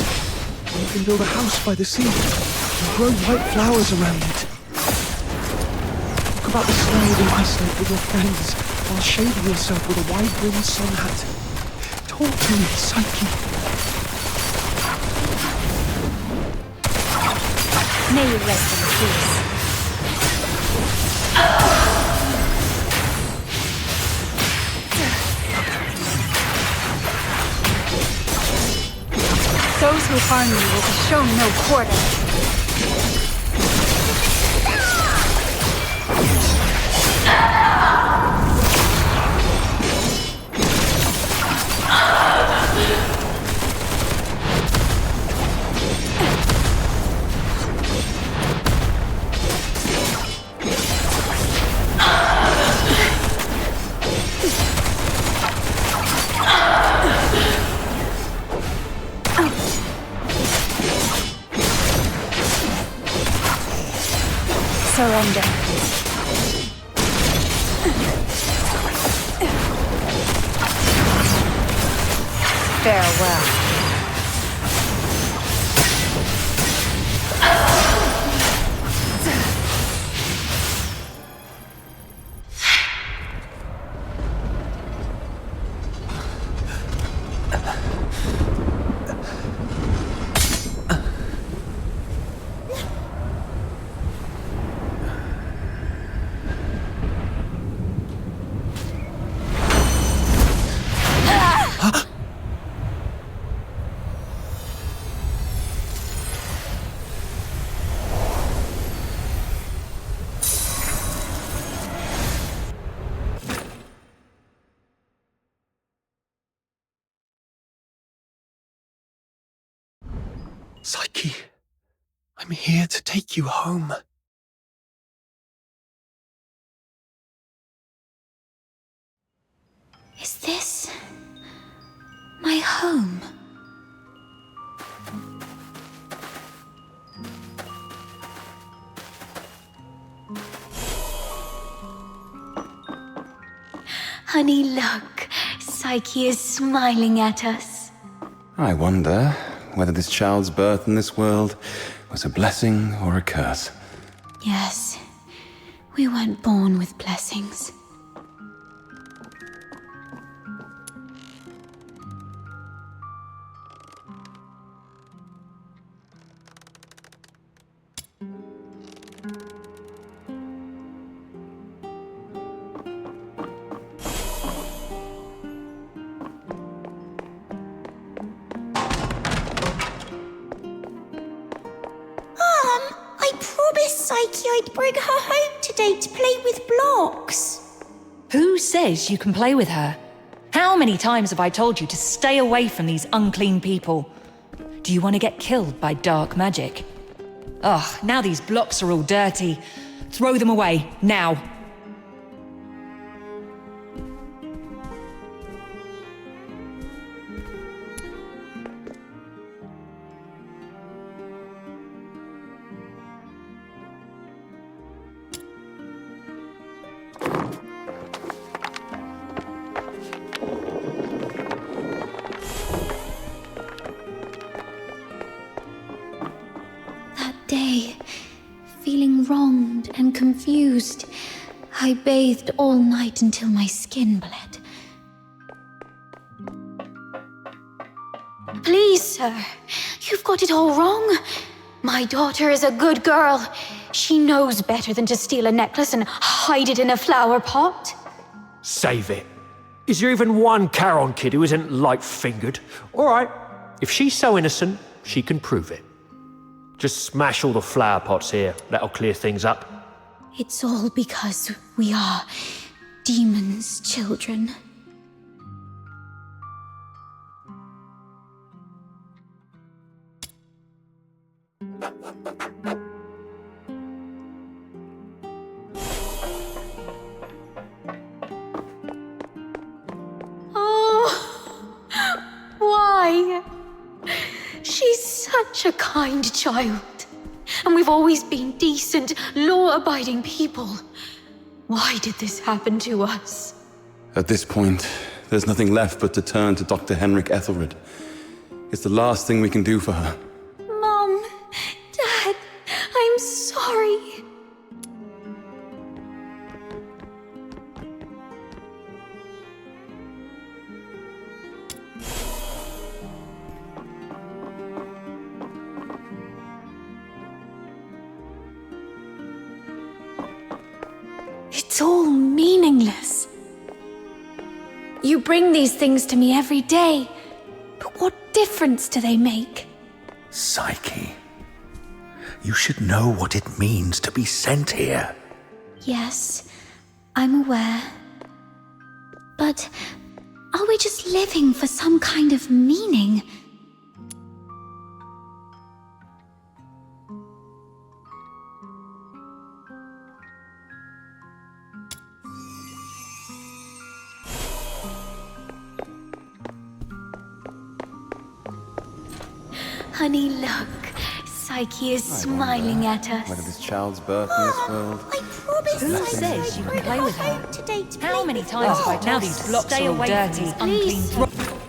where you can build a house by the sea and grow white flowers around it. Talk about the slide in Isolate with your friends while shaving yourself with a wide-brimmed sun hat. Talk to me, Psyche. May you rest in peace. Those who harm you will be shown no quarter. Surrender. Farewell. Psyche, I'm here to take you home. Is this my home? Honey, look. Psyche is smiling at us. I wonder whether this child's birth in this world was a blessing or a curse. Yes, we weren't born with blessings. I promised Psyche I'd bring her home today to play with blocks. Who says you can play with her? How many times have I told you to stay away from these unclean people? Do you want to get killed by dark magic? Ugh, now these blocks are all dirty. Throw them away, now. Day, feeling wronged and confused, I bathed all night until my skin bled. Please, sir, you've got it all wrong. My daughter is a good girl. She knows better than to steal a necklace and hide it in a flower pot. Save it. Is there even one Charon kid who isn't light-fingered? All right, if she's so innocent, she can prove it. Just smash all the flower pots here. That'll clear things up. It's all because we are demons' children. Oh, why? She's such a kind child, and we've always been decent, law-abiding people. Why did this happen to us? At this point, there's nothing left but to turn to Dr. Henrik Ethelred. It's the last thing we can do for her. Mom, Dad, I'm sorry. It's all meaningless. You bring these things to me every day, but what difference do they make? Psyche, you should know what it means to be sent here. Yes, I'm aware. But are we just living for some kind of meaning? Honey, look. Psyche is smiling at us. Whether this child's birth in this world. I promised Who Psyche says you I'd can bring play her with her? home today to How play many with times have I blocks. now these blocks Stay are all away dirty, from these, unclean. please.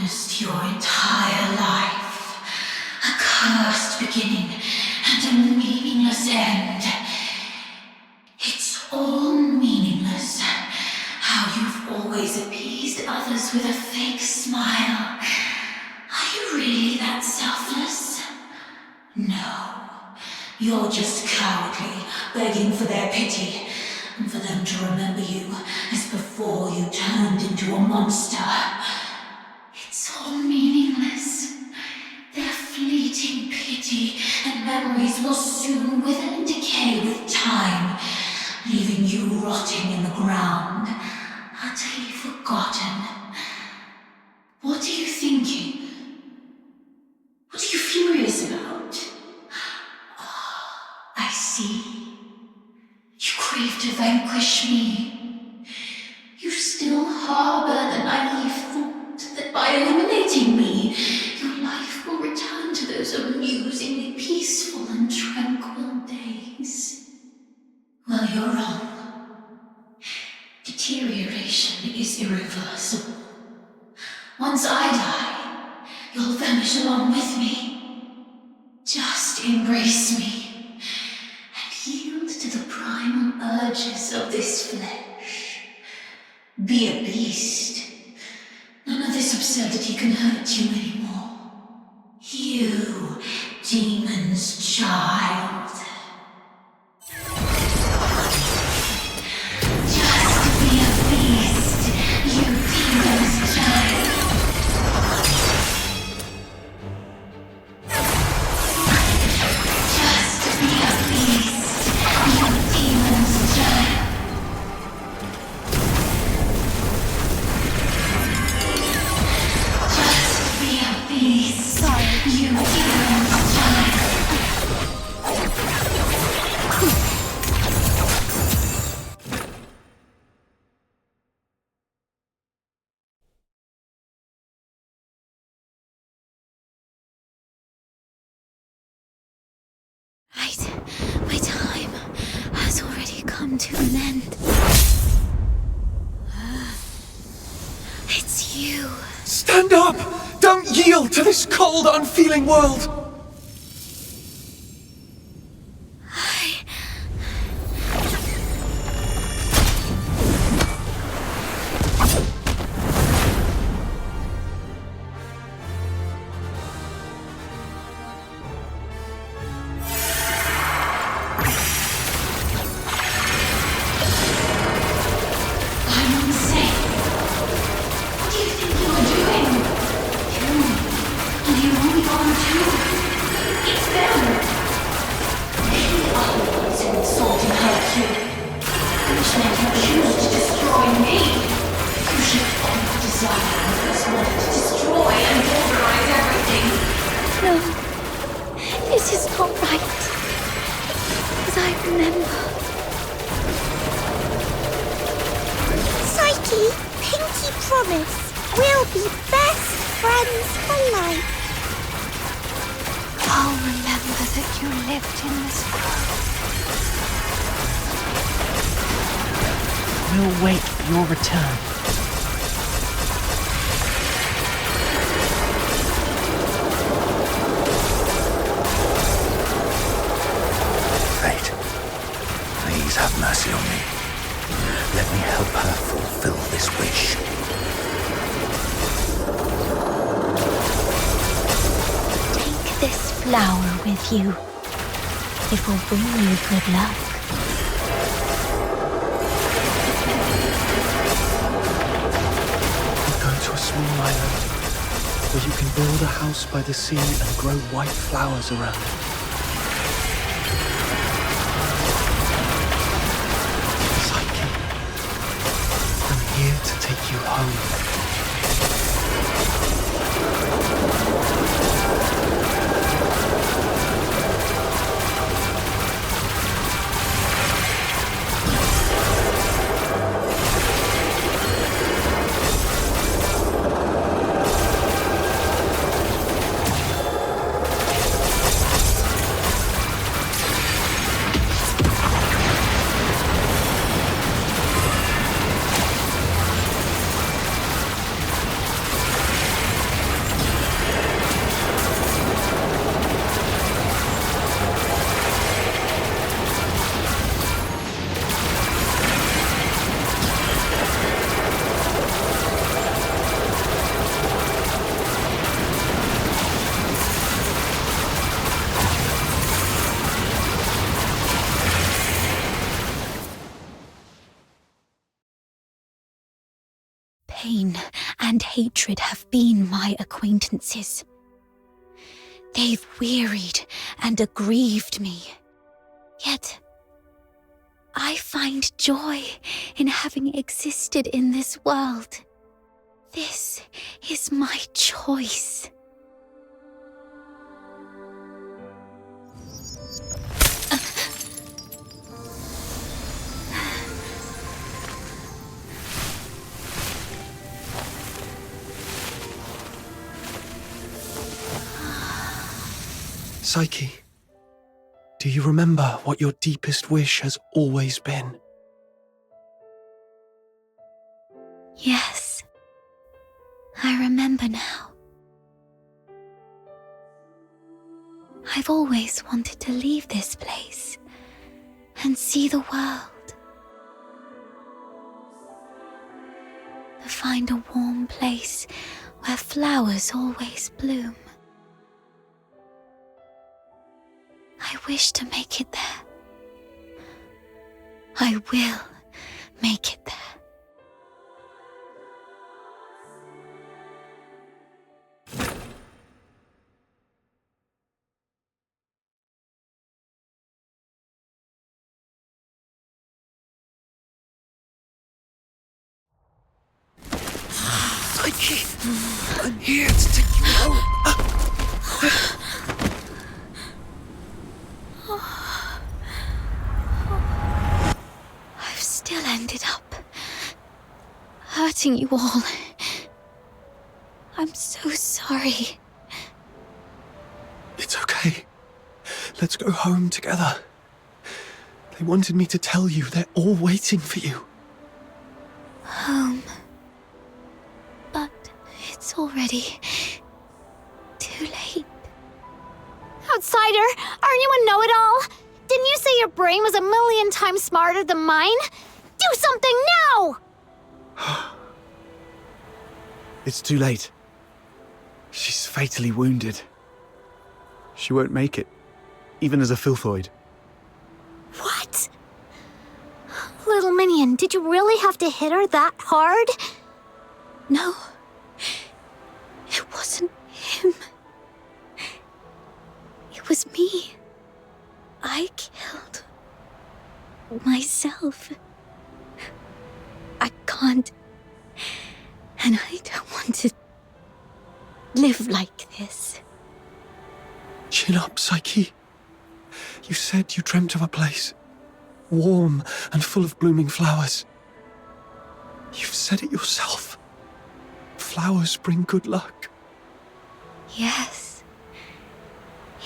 witnessed your entire life. A cursed beginning and a meaningless end. It's all meaningless. How you've always appeased others with a fake smile. Are you really that selfless? No. You're just cowardly, begging for their pity, and for them to remember you as before you turned into a monster. It's all meaningless. Their fleeting pity and memories will soon wither and decay with time, leaving you rotting in the ground, utterly forgotten. What are you thinking? What are you furious about? I see. You crave to vanquish me. You still harbor the naive thought that by eliminating me, your life will return to those amusingly peaceful and tranquil days. Well, you're wrong. Deterioration is irreversible. Once I die, you'll vanish along with me. Just embrace me. Yield to the primal urges of this flesh. Be a beast. None of this absurdity can hurt you anymore. You, demon's child. Just be a beast, you demon's child. Just be a beast. Demon's child. Just be a beast. Sorry, you demon's child. My time has already come to an end. It's you. Stand up! Don't yield to this cold, unfeeling world! This is not right. As I remember. Psyche, pinky promise. We'll be best friends for life. I'll remember that you lived in this world. We'll wait for your return. Fate, please have mercy on me. Let me help her fulfill this wish. Take this flower with you. It will bring you good luck. We'll go to a small island where you can build a house by the sea and grow white flowers around it. Here to take you home. pain and hatred have been my acquaintances. They've wearied and aggrieved me. Yet, I find joy in having existed in this world. This is my choice. Psyche, do you remember what your deepest wish has always been? Yes, I remember now. I've always wanted to leave this place and see the world. To find a warm place where flowers always bloom. I wish to make it there. I will make it there. Psyche, I'm here to take you home. I've still ended up hurting you all. I'm so sorry. It's okay. Let's go home together. They wanted me to tell you they're all waiting for you. Home. But it's already too late. Outsider, aren't you a know-it-all? Didn't you say your brain was 1,000,000 times smarter than mine? Do something now! It's too late. She's fatally wounded. She won't make it, even as a filthoid. What? Little minion, did you really have to hit her that hard? No. It wasn't him. It was me. I killed myself. I can't. And I don't want to live like this. Chin up, Psyche. You said you dreamt of a place warm and full of blooming flowers. You've said it yourself. Flowers bring good luck. Yes.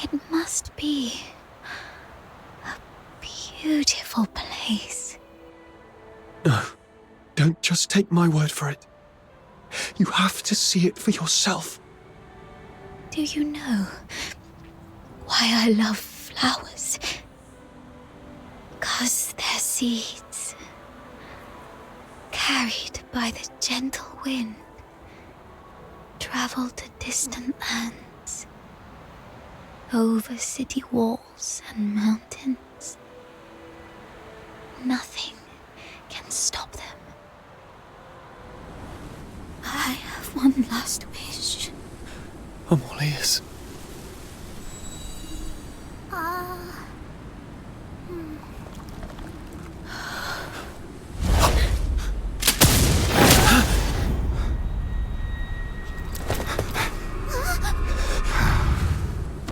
It must be a beautiful place. No, don't just take my word for it. You have to see it for yourself. Do you know why I love flowers? 'Cause they're seeds, carried by the gentle wind, travel to distant lands, over city walls and mountains. Nothing can stop them. I have one last wish. I'm all ears.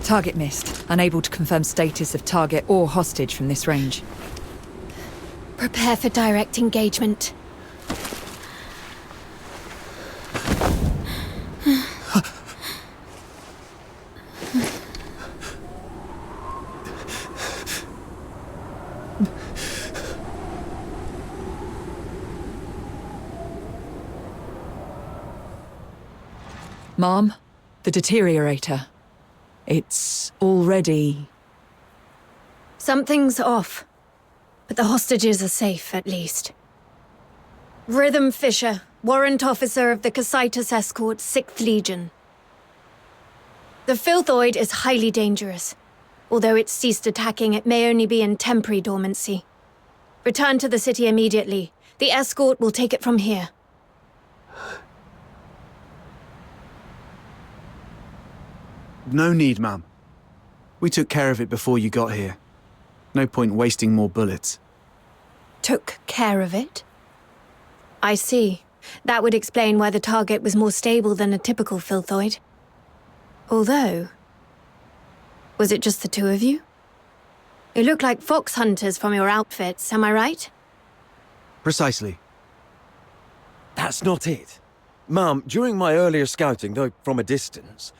Target missed. Unable to confirm status of target or hostage from this range. Prepare for direct engagement. Mom, the deteriorator. It's already... Something's off. But the hostages are safe, at least. Rhythm Fisher, warrant officer of the Casitas Escort, 6th Legion. The filthoid is highly dangerous. Although it's ceased attacking, it may only be in temporary dormancy. Return to the city immediately. The escort will take it from here. No need, ma'am. We took care of it before you got here. No point wasting more bullets. Took care of it? I see. That would explain why the target was more stable than a typical filthoid. Although... was it just the two of you? You look like fox hunters from your outfits, am I right? Precisely. That's not it. Mum, during my earlier scouting, though from a distance,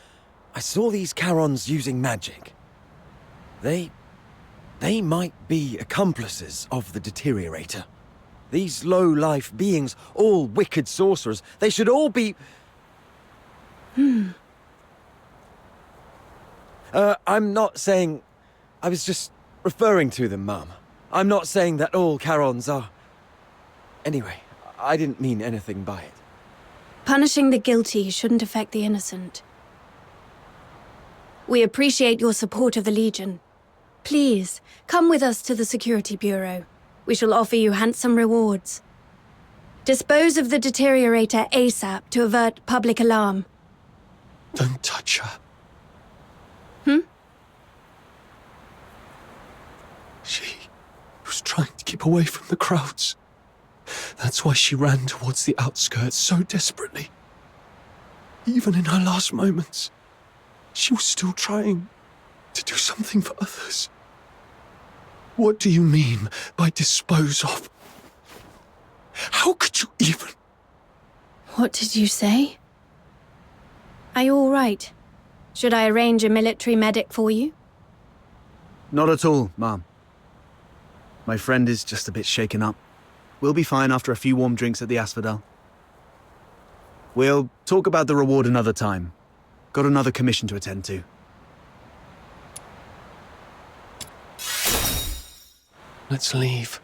I saw these Charons using magic. They might be accomplices of the Deteriorator. These low-life beings, all wicked sorcerers, they should all be... I'm not saying... I was just referring to them, Mum. I'm not saying that all Charons are... Anyway, I didn't mean anything by it. Punishing the guilty shouldn't affect the innocent. We appreciate your support of the Legion. Please, come with us to the Security Bureau. We shall offer you handsome rewards. Dispose of the Deteriorator ASAP to avert public alarm. Don't touch her. She was trying to keep away from the crowds. That's why she ran towards the outskirts so desperately. Even in her last moments, she was still trying to do something for others. What do you mean by dispose of? How could you even... What did you say? Are you all right? Should I arrange a military medic for you? Not at all, ma'am. My friend is just a bit shaken up. We'll be fine after a few warm drinks at the Asphodel. We'll talk about the reward another time. Got another commission to attend to. Let's leave.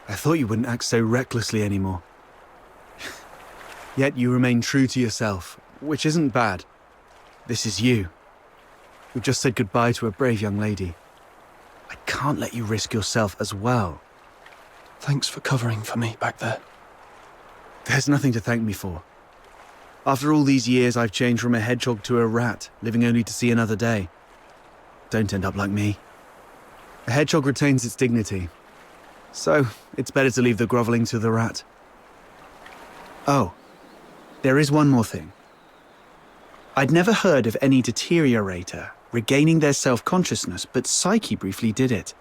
I thought you wouldn't act so recklessly anymore. Yet you remain true to yourself, which isn't bad. This is you. You've just said goodbye to a brave young lady. I can't let you risk yourself as well. Thanks for covering for me back there. There's nothing to thank me for. After all these years, I've changed from a hedgehog to a rat, living only to see another day. Don't end up like me. A hedgehog retains its dignity. So, it's better to leave the groveling to the rat. Oh, there is one more thing. I'd never heard of any deteriorator regaining their self-consciousness, but Psyche briefly did it.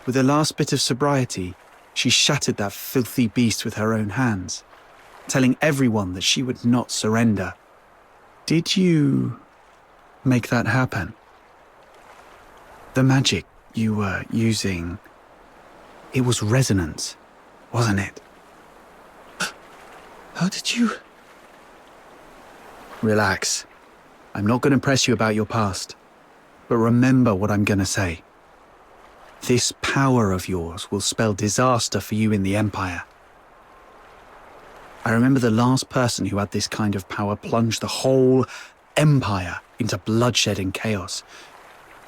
With her last bit of sobriety, she shattered that filthy beast with her own hands, telling everyone that she would not surrender. Did you make that happen? The magic you were using, it was resonance, wasn't it? How did you... Relax. I'm not going to press you about your past. But remember what I'm going to say. This power of yours will spell disaster for you in the Empire. I remember the last person who had this kind of power plunged the whole Empire into bloodshed and chaos,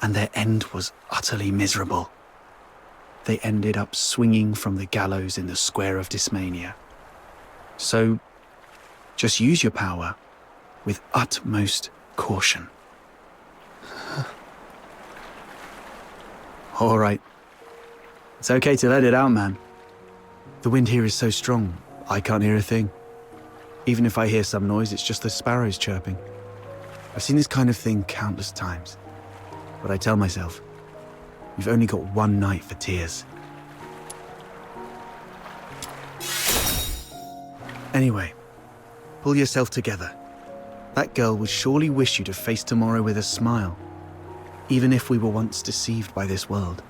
and their end was utterly miserable. They ended up swinging from the gallows in the square of Dysmania. So, just use your power with utmost caution. All right. It's okay to let it out, man. The wind here is so strong, I can't hear a thing. Even if I hear some noise, it's just the sparrows chirping. I've seen this kind of thing countless times. But I tell myself, you've only got one night for tears. Anyway, pull yourself together. That girl would surely wish you to face tomorrow with a smile, even if we were once deceived by this world.